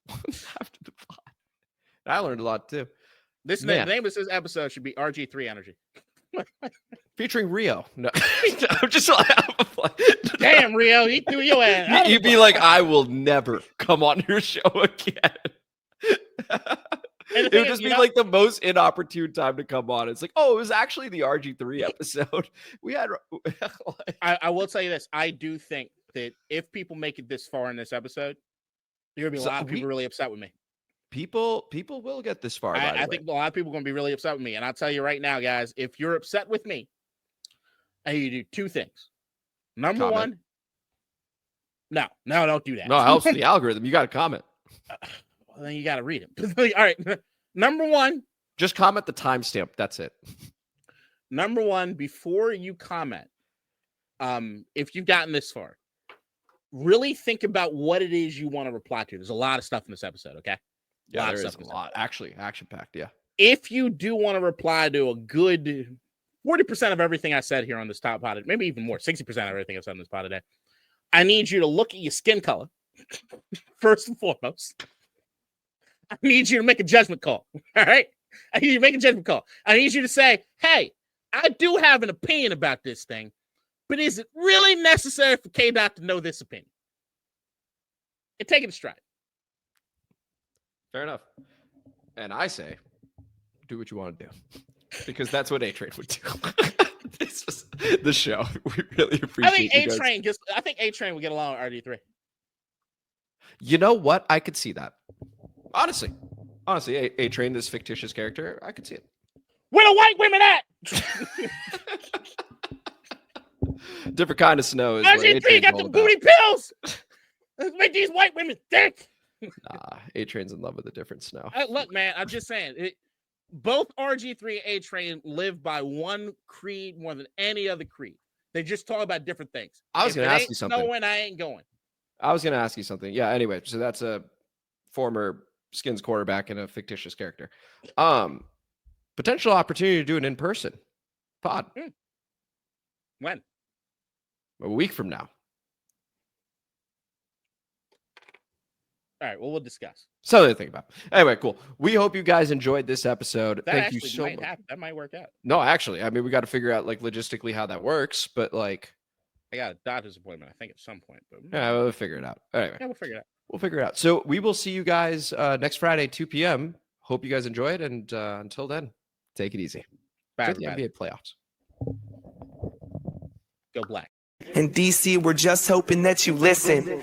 After the pod. I learned a lot, too. The name of this episode should be RG3 Energy. Featuring Rio. No, I'm just damn, Rio, he threw your ass. You'd be like, I will never come on your show again. It would just be like the most inopportune time to come on. It's like, oh, it was actually the RG3 episode. We had. I will tell you this. I do think that if people make it this far in this episode, there's gonna be a lot of people really upset with me. People will get this far. I think a lot of people are going to be really upset with me. And I'll tell you right now, guys, if you're upset with me, I need you to do two things. Number one, no, don't do that. No, it helps the algorithm. You got to comment. Well, then you got to read it. All right. Number one. Just comment the timestamp. That's it. Number one, before you comment, if you've gotten this far, really think about what it is you want to reply to. There's a lot of stuff in this episode, okay? Yeah, there is a lot. Actually, action-packed, yeah. If you do want to reply to a good 40% of everything I said here on this top pod, maybe even more, 60% of everything I said on this pod today, I need you to look at your skin color, first and foremost. I need you to make a judgment call, all right? I need you to make a judgment call. I need you to say, hey, I do have an opinion about this thing, but is it really necessary for K-Dot to know this opinion? And take it a stride. Fair enough. And I say, do what you want to do. Because that's what A-Train would do. This was the show. We really appreciate it. I think A-Train would get along with RG3. You know what? I could see that. Honestly, A-Train, this fictitious character, I could see it. Where the white women at? Different kind of snow. RG3 got the booty pills. Let's make these white women thick. Nah, A-Train's in love with a different snow. Look, man, I'm just saying. Both RG3 and A-Train live by one creed more than any other creed. They just talk about different things. I was going to ask you something. Snowing, I ain't going. I was going to ask you something. Yeah, anyway, so that's a former Skins quarterback and a fictitious character. Potential opportunity to do an in-person pod. When? A week from now. All right, well, we'll discuss. Something to think about. Anyway, cool. We hope you guys enjoyed this episode. Thank you so much. That might work out. No, actually, I mean, we got to figure out like logistically how that works, but like, I got a doctor's appointment, I think, at some point. But yeah, we'll figure it out. Anyway, yeah, we'll figure it out. We'll figure it out. So we will see you guys next Friday, 2 p.m. Hope you guys enjoyed, and until then, take it easy. Bye, the NBA playoffs. Go Black. In DC, we're just hoping that you listen.